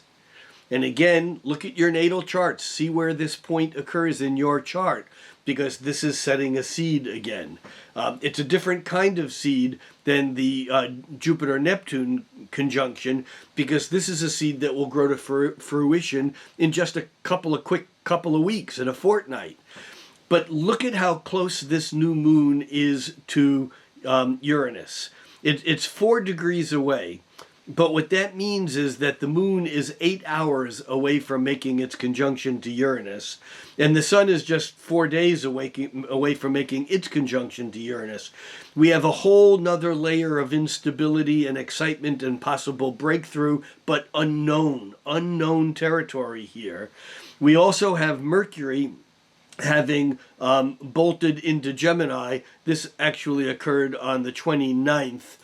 And again, look at your natal charts. See where this point occurs in your chart, because this is setting a seed again. It's a different kind of seed than the Jupiter-Neptune conjunction, because this is a seed that will grow to fruition in just a couple of weeks, in a fortnight. But look at how close this new moon is to Uranus. It's 4 degrees away. But what that means is that the moon is 8 hours away from making its conjunction to Uranus, and the sun is just 4 days away from making its conjunction to Uranus. We have a whole nother layer of instability and excitement and possible breakthrough, but unknown territory here. We also have Mercury having bolted into Gemini. This actually occurred on the 29th.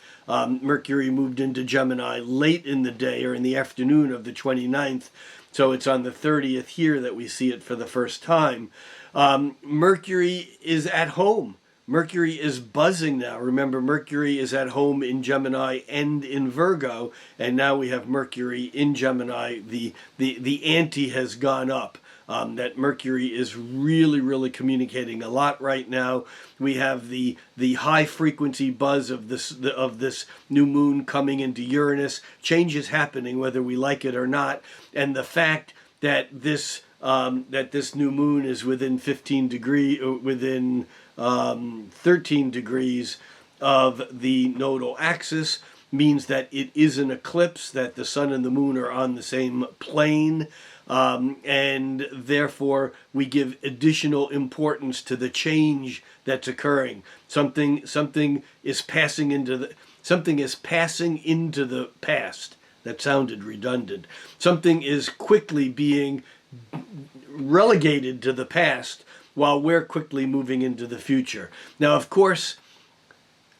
Mercury moved into Gemini late in the day, or in the afternoon of the 29th. So it's on the 30th here that we see it for the first time. Mercury is at home. Mercury is buzzing now. Remember, Mercury is at home in Gemini and in Virgo, and now we have Mercury in Gemini. The ante has gone up. That Mercury is really communicating a lot right now. We have the high frequency buzz of this new moon coming into Uranus. Change is happening whether we like it or not, and the fact that this new moon is within 13 degrees of the nodal axis means that it is an eclipse, that the sun and the moon are on the same plane, and therefore we give additional importance to the change that's occurring. Something is passing into the past. That sounded redundant. Something is quickly being relegated to the past while we're quickly moving into the future. Now, of course,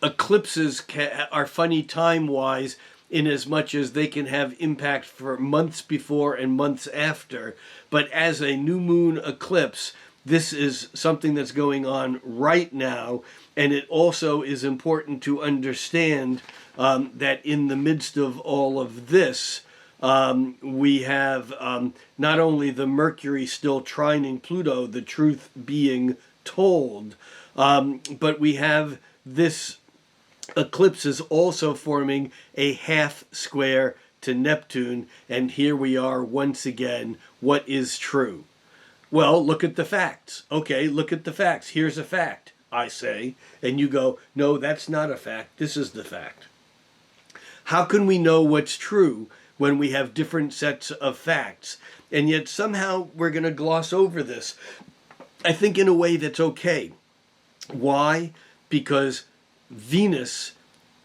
eclipses are funny time-wise in as much as they can have impact for months before and months after. But as a new moon eclipse, this is something that's going on right now, and it also is important to understand that in the midst of all of this, we have not only the Mercury still trining Pluto, the truth being told, but we have this eclipse is also forming a half square to Neptune, and here we are once again. What is true? Well, look at the facts. Okay, look at the facts. Here's a fact, I say, and you go, no, that's not a fact. This is the fact. How can we know what's true when we have different sets of facts? And yet somehow we're going to gloss over this, I think, in a way that's okay. Why? Because Venus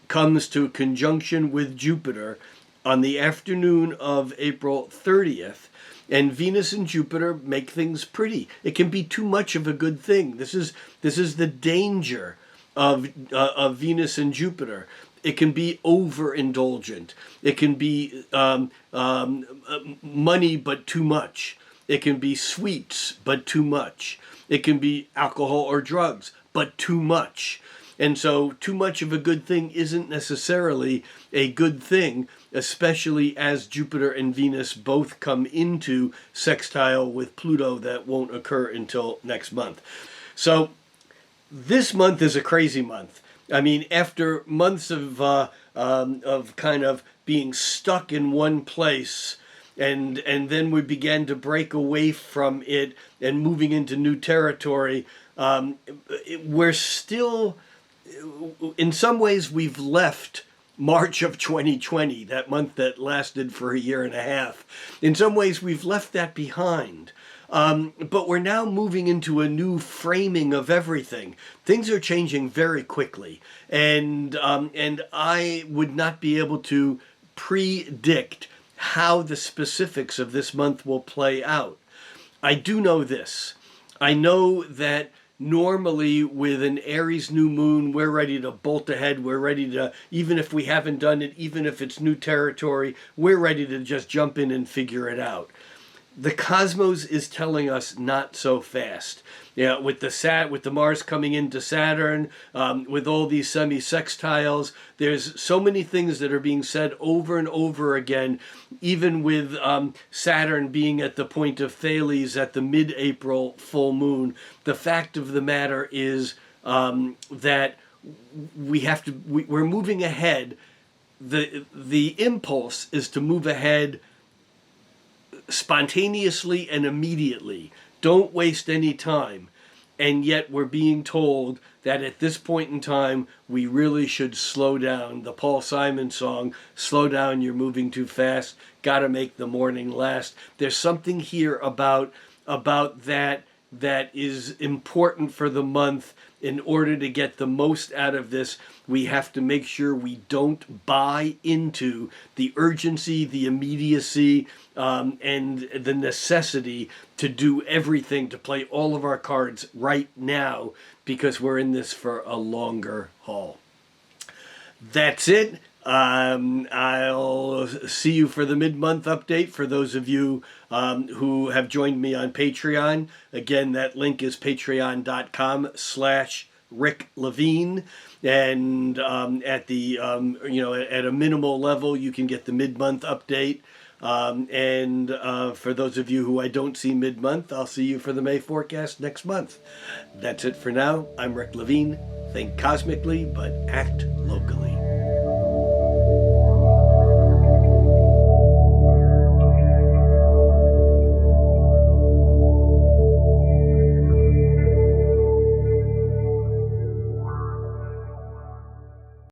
comes to conjunction with Jupiter on the afternoon of April 30th, and Venus and Jupiter make things pretty. It can be too much of a good thing. This is the danger of Venus and Jupiter. It can be overindulgent. It can be money but too much. It can be sweets but too much. It can be alcohol or drugs but too much. And so too much of a good thing isn't necessarily a good thing, especially as Jupiter and Venus both come into sextile with Pluto that won't occur until next month. So this month is a crazy month. I mean, after months of kind of being stuck in one place, and then we began to break away from it and moving into new territory, we're still, in some ways, we've left March of 2020, that month that lasted for a year and a half. In some ways, we've left that behind. But we're now moving into a new framing of everything. Things are changing very quickly, and I would not be able to predict how the specifics of this month will play out. I do know this. I know that normally with an Aries new moon, we're ready to bolt ahead. We're ready to, even if we haven't done it, even if it's new territory, we're ready to just jump in and figure it out. The cosmos is telling us not so fast. Yeah, with the Mars coming into Saturn, with all these semi-sextiles, there's so many things that are being said over and over again, even with Saturn being at the point of Thales at the mid-April full moon. The fact of the matter is that we're moving ahead. The impulse is to move ahead spontaneously and immediately. Don't waste any time. And yet we're being told that at this point in time, we really should slow down. The Paul Simon song, slow down, you're moving too fast, gotta make the morning last. There's something here about that is important for the month. In order to get the most out of this, we have to make sure we don't buy into the urgency, the immediacy, and the necessity to do everything, to play all of our cards right now, because we're in this for a longer haul. That's it. I'll see you for the mid-month update for those of you who have joined me on Patreon. Again, that link is patreon.com/Rick Levine. And at the, at a minimal level, you can get the mid-month update. And for those of you who I don't see mid-month, I'll see you for the May forecast next month. That's it for now. I'm Rick Levine. Think cosmically, but act locally.